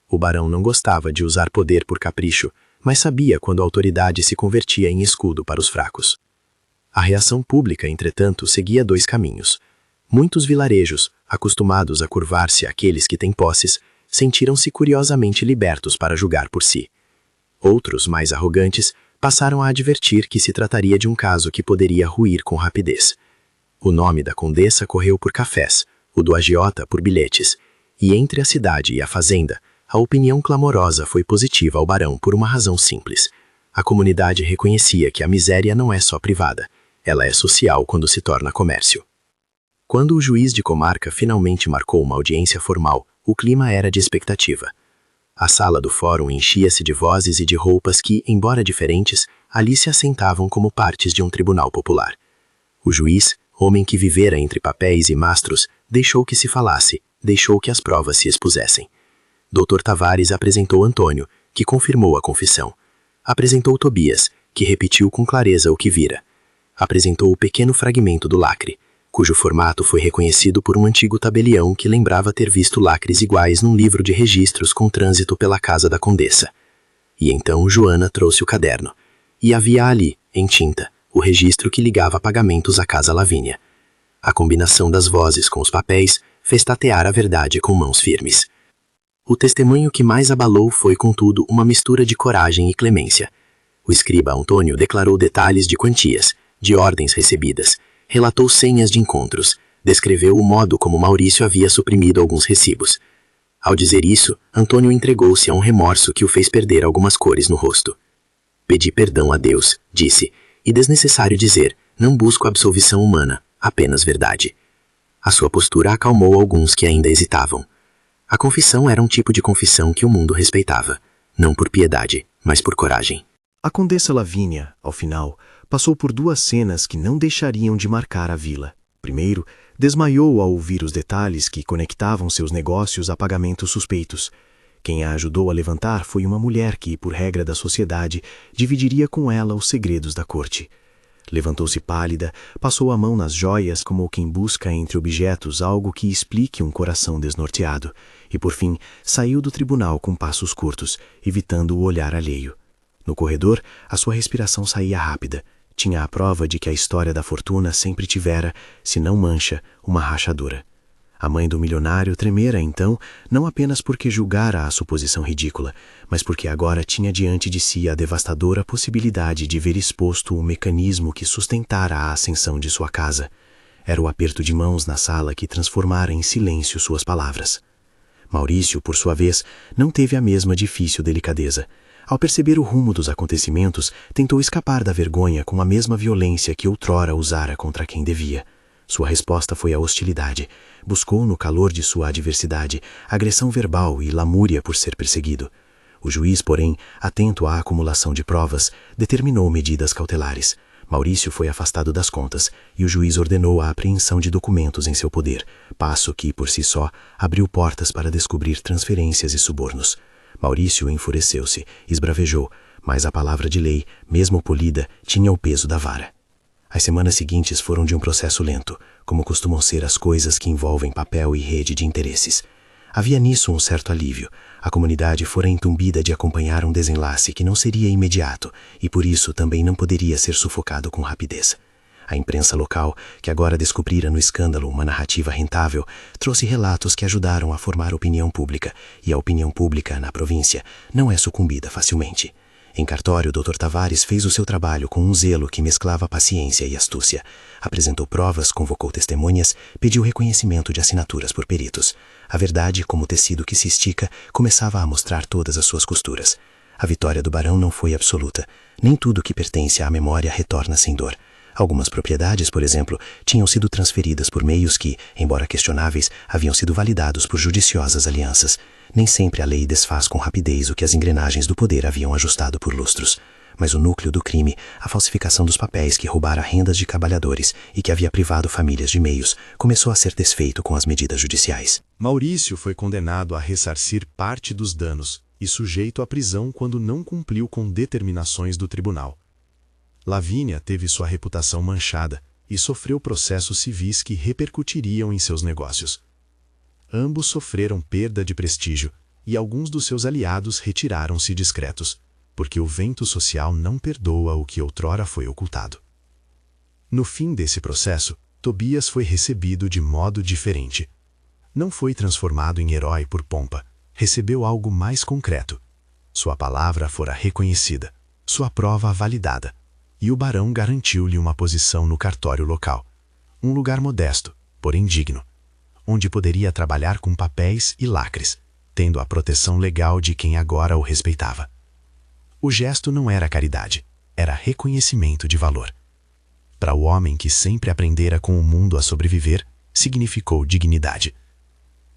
Speaker 2: O barão não gostava de usar poder por capricho, mas sabia quando a autoridade se convertia em escudo para os fracos. A reação pública, entretanto, seguia 2 caminhos. Muitos vilarejos, acostumados a curvar-se àqueles que têm posses, sentiram-se curiosamente libertos para julgar por si. Outros, mais arrogantes, passaram a advertir que se trataria de um caso que poderia ruir com rapidez. O nome da condessa correu por cafés, o do agiota por bilhetes, e entre a cidade e a fazenda, a opinião clamorosa foi positiva ao barão por uma razão simples. A comunidade reconhecia que a miséria não é só privada, ela é social quando se torna comércio. Quando o juiz de comarca finalmente marcou uma audiência formal, o clima era de expectativa. A sala do fórum enchia-se de vozes e de roupas que, embora diferentes, ali se assentavam como partes de um tribunal popular. O juiz, homem que vivera entre papéis e mastros, deixou que se falasse, deixou que as provas se expusessem. Dr. Tavares apresentou Antônio, que confirmou a confissão. Apresentou Tobias, que repetiu com clareza o que vira. Apresentou o pequeno fragmento do lacre, cujo formato foi reconhecido por um antigo tabelião que lembrava ter visto lacres iguais num livro de registros com trânsito pela casa da condessa. E então Joana trouxe o caderno. E havia ali, em tinta, o registro que ligava pagamentos à casa Lavínia. A combinação das vozes com os papéis fez tatear a verdade com mãos firmes. O testemunho que mais abalou foi, contudo, uma mistura de coragem e clemência. O escriba Antônio declarou detalhes de quantias, de ordens recebidas, relatou senhas de encontros, descreveu o modo como Maurício havia suprimido alguns recibos. Ao dizer isso, Antônio entregou-se a um remorso que o fez perder algumas cores no rosto. Pedi perdão a Deus, disse, e desnecessário dizer, não busco absolvição humana, apenas verdade. A sua postura acalmou alguns que ainda hesitavam. A confissão era um tipo de confissão que o mundo respeitava, não por piedade, mas por coragem. A condessa Lavínia, ao final, passou por 2 cenas que não deixariam de marcar a vila. Primeiro, desmaiou ao ouvir os detalhes que conectavam seus negócios a pagamentos suspeitos. Quem a ajudou a levantar foi uma mulher que, por regra da sociedade, dividiria com ela os segredos da corte.
Speaker 3: Levantou-se pálida, passou a mão nas joias como quem busca entre objetos algo que explique um coração desnorteado, e por fim saiu do tribunal com passos curtos, evitando o olhar alheio. No corredor, a sua respiração saía rápida. Tinha a prova de que a história da fortuna sempre tivera, se não mancha, uma rachadura. A mãe do milionário tremera então, não apenas porque julgara a suposição ridícula, mas porque agora tinha diante de si a devastadora possibilidade de ver exposto o mecanismo que sustentara a ascensão de sua casa. Era o aperto de mãos na sala que transformara em silêncio suas palavras. Maurício, por sua vez, não teve a mesma difícil delicadeza. Ao perceber o rumo dos acontecimentos, tentou escapar da vergonha com a mesma violência que outrora usara contra quem devia. Sua resposta foi a hostilidade. Buscou no calor de sua adversidade agressão verbal e lamúria por ser perseguido. O juiz, porém, atento à acumulação de provas, determinou medidas cautelares. Maurício foi afastado das contas e o juiz ordenou a apreensão de documentos em seu poder, passo que, por si só, abriu portas para descobrir transferências e subornos. Maurício enfureceu-se, esbravejou, mas a palavra de lei, mesmo polida, tinha o peso da vara. As semanas seguintes foram de um processo lento, como costumam ser as coisas que envolvem papel e rede de interesses. Havia nisso um certo alívio. A comunidade fora incumbida de acompanhar um desenlace que não seria imediato e por isso também não poderia ser sufocado com rapidez. A imprensa local, que agora descobrira no escândalo uma narrativa rentável, trouxe relatos que ajudaram a formar opinião pública, e a opinião pública, na província, não é sucumbida facilmente. Em cartório, o Dr. Tavares fez o seu trabalho com um zelo que mesclava paciência e astúcia. Apresentou provas, convocou testemunhas, pediu reconhecimento de assinaturas por peritos. A verdade, como tecido que se estica, começava a mostrar todas as suas costuras. A vitória do barão não foi absoluta. Nem tudo que pertence à memória retorna sem dor. Algumas propriedades, por exemplo, tinham sido transferidas por meios que, embora questionáveis, haviam sido validados por judiciosas alianças. Nem sempre a lei desfaz com rapidez o que as engrenagens do poder haviam ajustado por lustros. Mas o núcleo do crime, a falsificação dos papéis que roubara rendas de trabalhadores e que havia privado famílias de meios, começou a ser desfeito com as medidas judiciais.
Speaker 1: Maurício foi condenado a ressarcir parte dos danos e sujeito à prisão quando não cumpriu com determinações do tribunal. Lavínia teve sua reputação manchada e sofreu processos civis que repercutiriam em seus negócios. Ambos sofreram perda de prestígio e alguns dos seus aliados retiraram-se discretos, porque o vento social não perdoa o que outrora foi ocultado. No fim desse processo, Tobias foi recebido de modo diferente. Não foi transformado em herói por pompa, recebeu algo mais concreto. Sua palavra fora reconhecida, sua prova validada, e o barão garantiu-lhe uma posição no cartório local, um lugar modesto, porém digno, onde poderia trabalhar com papéis e lacres, tendo a proteção legal de quem agora o respeitava. O gesto não era caridade, era reconhecimento de valor. Para o homem que sempre aprendera com o mundo a sobreviver, significou dignidade.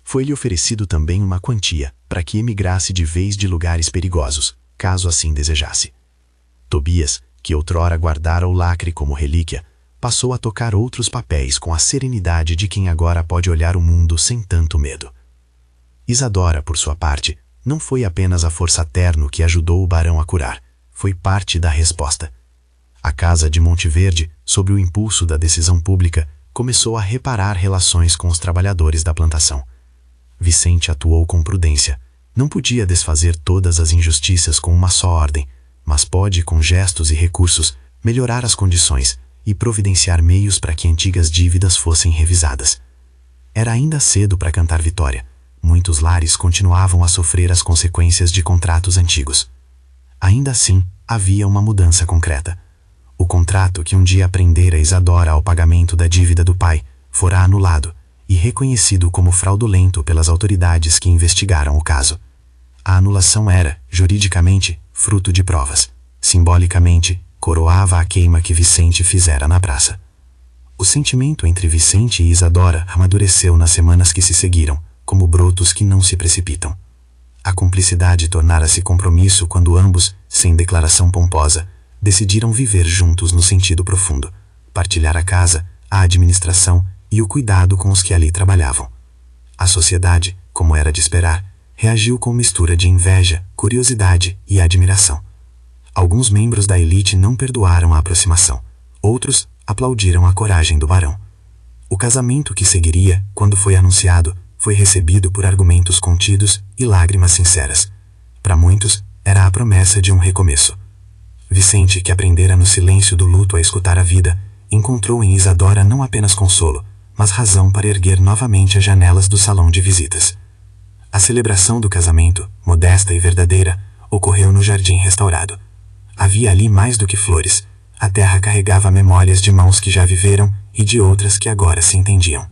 Speaker 1: Foi-lhe oferecido também uma quantia para que emigrasse de vez de lugares perigosos, caso assim desejasse. Tobias, que outrora guardara o lacre como relíquia, passou a tocar outros papéis com a serenidade de quem agora pode olhar o mundo sem tanto medo. Isadora, por sua parte, não foi apenas a força terno que ajudou o barão a curar, foi parte da resposta. A casa de Monte Verde, sob o impulso da decisão pública, começou a reparar relações com os trabalhadores da plantação. Vicente atuou com prudência. Não podia desfazer todas as injustiças com uma só ordem, mas pode, com gestos e recursos, melhorar as condições e providenciar meios para que antigas dívidas fossem revisadas. Era ainda cedo para cantar vitória. Muitos lares continuavam a sofrer as consequências de contratos antigos. Ainda assim, havia uma mudança concreta. O contrato que um dia prendera Isadora ao pagamento da dívida do pai fora anulado e reconhecido como fraudulento pelas autoridades que investigaram o caso. A anulação era, juridicamente, fruto de provas. Simbolicamente, coroava a queima que Vicente fizera na praça. O sentimento entre Vicente e Isadora amadureceu nas semanas que se seguiram, como brotos que não se precipitam. A cumplicidade tornara-se compromisso quando ambos, sem declaração pomposa, decidiram viver juntos no sentido profundo, partilhar a casa, a administração e o cuidado com os que ali trabalhavam. A sociedade, como era de esperar, reagiu com mistura de inveja, curiosidade e admiração. Alguns membros da elite não perdoaram a aproximação.
Speaker 4: Outros aplaudiram a coragem do barão. O casamento que seguiria, quando foi anunciado, foi recebido por argumentos contidos e lágrimas sinceras. Para muitos, era a promessa de um recomeço. Vicente, que aprendera no silêncio do luto a escutar a vida, encontrou em Isadora não apenas consolo, mas razão para erguer novamente as janelas do salão de visitas. A celebração do casamento, modesta e verdadeira, ocorreu no jardim restaurado. Havia ali mais do que flores. A terra carregava memórias de mãos que já viveram e de outras que agora se entendiam.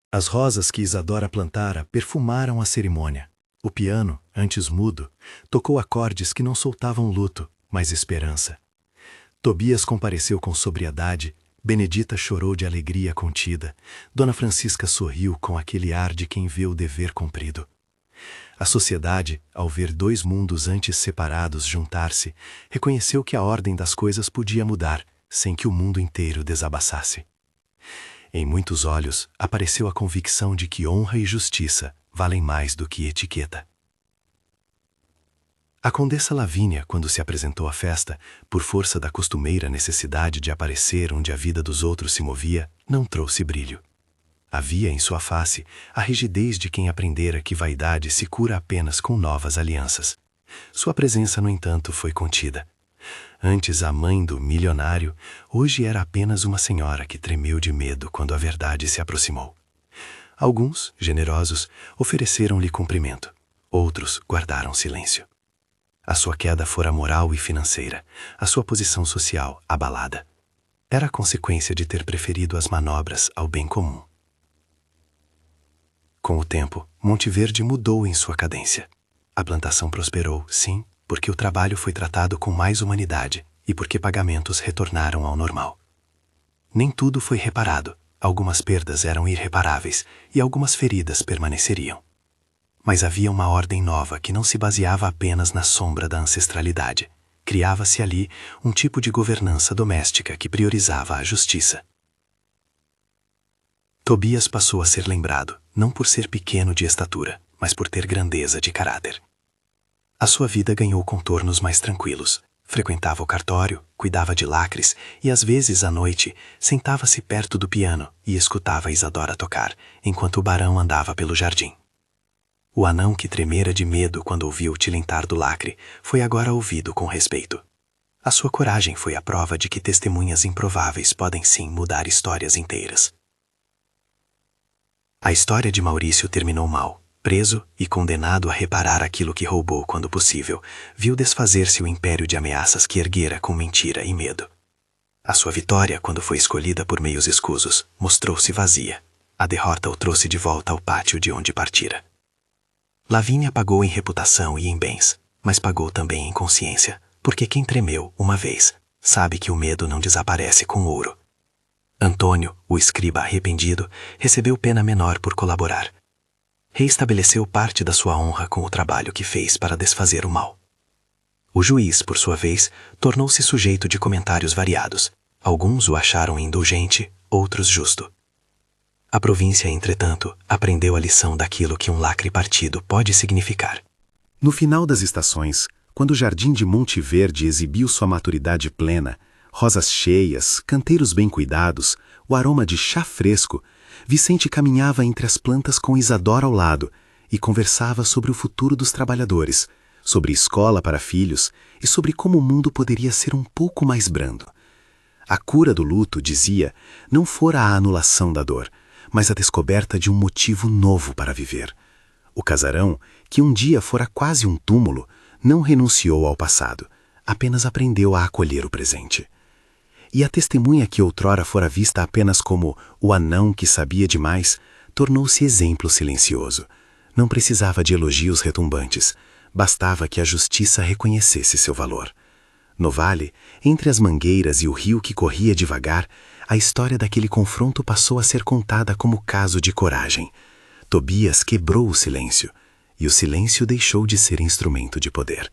Speaker 2: As rosas que Isadora plantara perfumaram a cerimônia. O piano, antes mudo, tocou acordes que não soltavam luto, mas esperança. Tobias compareceu com sobriedade, Benedita chorou de alegria contida, Dona Francisca sorriu com aquele ar de quem vê o dever cumprido. A sociedade, ao ver dois mundos antes separados juntar-se, reconheceu que a ordem das coisas podia mudar, sem que o mundo inteiro desabaçasse. Em muitos olhos, apareceu a convicção de que honra e justiça valem mais do que etiqueta. A Condessa Lavínia, quando se apresentou à festa, por força da costumeira necessidade de aparecer onde a vida dos outros se movia, não trouxe brilho. Havia em sua face a rigidez de quem aprendera que vaidade se cura apenas com novas alianças. Sua presença, no entanto, foi contida. Antes a mãe do milionário, hoje era apenas uma senhora que tremeu de medo quando a verdade se aproximou. Alguns, generosos, ofereceram-lhe cumprimento. Outros guardaram silêncio. A sua queda fora moral e financeira, a sua posição social abalada. Era a consequência de ter preferido as manobras ao bem comum. Com o tempo, Monte Verde mudou em sua cadência. A plantação prosperou, sim, porque o trabalho foi tratado com mais humanidade e porque pagamentos retornaram ao normal. Nem tudo foi reparado, algumas perdas eram irreparáveis e algumas feridas permaneceriam. Mas havia uma ordem nova que não se baseava apenas na sombra da ancestralidade. Criava-se ali um tipo de governança doméstica que priorizava a justiça. Tobias passou a ser lembrado, não por ser pequeno de estatura, mas por ter grandeza de caráter. A sua vida ganhou contornos mais tranquilos. Frequentava o cartório, cuidava de lacres e, às vezes, à noite, sentava-se perto do piano e escutava Isadora tocar, enquanto o barão andava pelo jardim. O anão que tremera de medo quando ouviu o tilintar do lacre foi agora ouvido com respeito. A sua coragem foi a prova de que testemunhas improváveis podem sim mudar histórias inteiras. A história de Maurício terminou mal. Preso e condenado a reparar aquilo que roubou quando possível, viu desfazer-se o império de ameaças que erguera com mentira e medo. A sua vitória, quando foi escolhida por meios escusos, mostrou-se vazia. A derrota o trouxe de volta ao pátio de onde partira. Lavínia pagou em reputação e em bens, mas pagou também em consciência, porque quem tremeu uma vez sabe que o medo não desaparece com ouro. Antônio, o escriba arrependido, recebeu pena menor por colaborar. Reestabeleceu parte da sua honra com o trabalho que fez para desfazer o mal. O juiz, por sua vez, tornou-se sujeito de comentários variados. Alguns o acharam indulgente, outros justo. A província, entretanto, aprendeu a lição daquilo que um lacre partido pode significar. No final das estações, quando o jardim de Monte Verde exibiu sua maturidade plena, rosas cheias, canteiros bem cuidados, o aroma de chá fresco, Vicente caminhava entre as plantas com Isadora ao lado e conversava sobre o futuro dos trabalhadores, sobre escola para filhos e sobre como o mundo poderia ser um pouco mais brando. A cura do luto, dizia, não fora a anulação da dor, mas a descoberta de um motivo novo para viver. O casarão, que um dia fora quase um túmulo, não renunciou ao passado, apenas aprendeu a acolher o presente. E a testemunha que outrora fora vista apenas como o anão que sabia demais, tornou-se exemplo silencioso. Não precisava de elogios retumbantes, bastava que a justiça reconhecesse seu valor. No vale, entre as mangueiras e o rio que corria devagar, a história daquele confronto passou a ser contada como caso de coragem. Tobias quebrou o silêncio, e o silêncio deixou de ser instrumento de poder.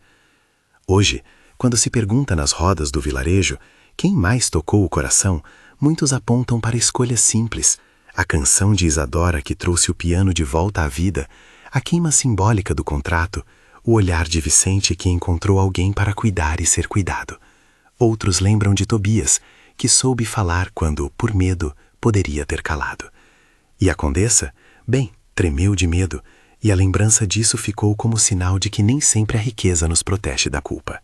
Speaker 2: Hoje, quando se pergunta nas rodas do vilarejo quem mais tocou o coração, muitos apontam para escolhas simples: a canção de Isadora que trouxe o piano de volta à vida, a queima simbólica do contrato, o olhar de Vicente que encontrou alguém para cuidar e ser cuidado. Outros lembram de Tobias,
Speaker 4: que soube falar quando, por medo, poderia ter calado. E a condessa? Bem, tremeu de medo, e a lembrança disso ficou como sinal de que nem sempre a riqueza nos protege da culpa.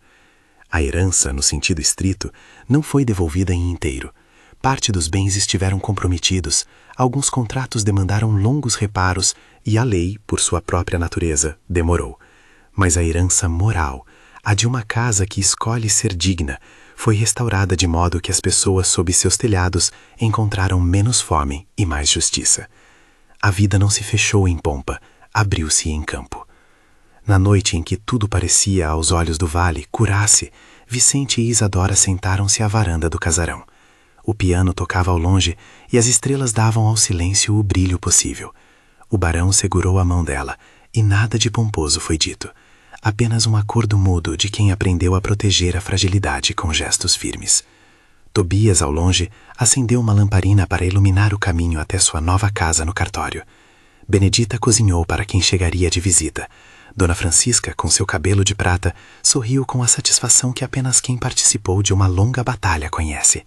Speaker 4: A herança, no sentido estrito, não foi devolvida em inteiro. Parte dos bens estiveram comprometidos, alguns contratos demandaram longos reparos e a lei, por sua própria natureza, demorou. Mas a herança moral, a de uma casa que escolhe ser digna, foi restaurada de modo que as pessoas sob seus telhados encontraram menos fome e mais justiça. A vida não se fechou em pompa, abriu-se em campo. Na noite em que tudo parecia, aos olhos do vale, curar-se, Vicente e Isadora sentaram-se à varanda do casarão. O piano tocava ao longe e as estrelas davam ao silêncio o brilho possível. O barão segurou a mão dela e nada de pomposo foi dito. Apenas um acordo mudo de quem aprendeu a proteger a fragilidade com gestos firmes. Tobias, ao longe, acendeu uma lamparina para iluminar o caminho até sua nova casa no cartório. Benedita cozinhou para quem chegaria de visita. Dona Francisca, com seu cabelo de prata, sorriu com a satisfação que apenas quem participou de uma longa batalha conhece.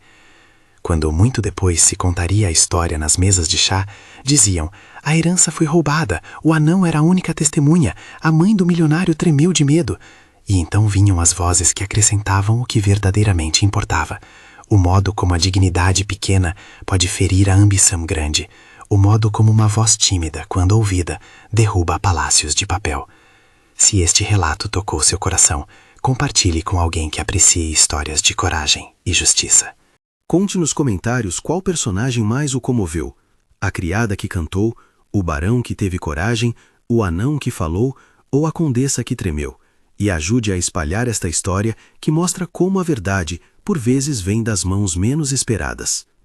Speaker 4: Quando muito depois se contaria a história nas mesas de chá, diziam: a herança foi roubada, o anão era a única testemunha, a mãe do milionário tremeu de medo. E então vinham as vozes que acrescentavam o que verdadeiramente importava. O modo como a dignidade pequena pode ferir a ambição grande. O modo como uma voz tímida, quando ouvida, derruba palácios de papel. Se este relato tocou seu coração, compartilhe com alguém que aprecie histórias de coragem e justiça.
Speaker 2: Conte nos comentários qual personagem mais o comoveu: a criada que cantou, o barão que teve coragem, o anão que falou ou a condessa que tremeu. E ajude a espalhar esta história que mostra como a verdade, por vezes, vem das mãos menos esperadas.